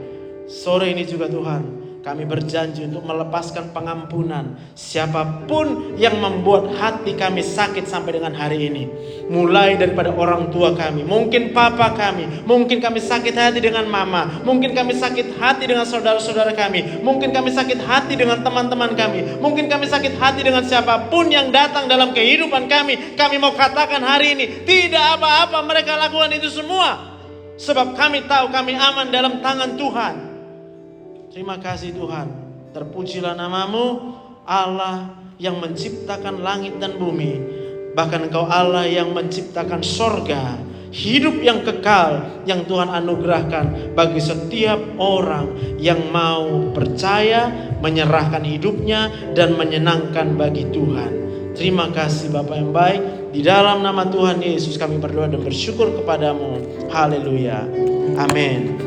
Sore ini juga Tuhan, kami berjanji untuk melepaskan pengampunan siapapun yang membuat hati kami sakit sampai dengan hari ini. Mulai daripada orang tua kami, mungkin papa kami, mungkin kami sakit hati dengan mama, mungkin kami sakit hati dengan saudara-saudara kami, mungkin kami sakit hati dengan teman-teman kami, mungkin kami sakit hati dengan siapapun yang datang dalam kehidupan kami. Kami mau katakan hari ini, tidak apa-apa mereka lakukan itu semua. Sebab kami tahu kami aman dalam tangan Tuhan. Terima kasih Tuhan. Terpujilah nama-Mu, Allah yang menciptakan langit dan bumi. Bahkan Engkau Allah yang menciptakan sorga, hidup yang kekal yang Tuhan anugerahkan bagi setiap orang yang mau percaya, menyerahkan hidupnya dan menyenangkan bagi Tuhan. Terima kasih Bapa yang baik. Di dalam nama Tuhan Yesus kami berdoa dan bersyukur kepadamu. Haleluya. Amin.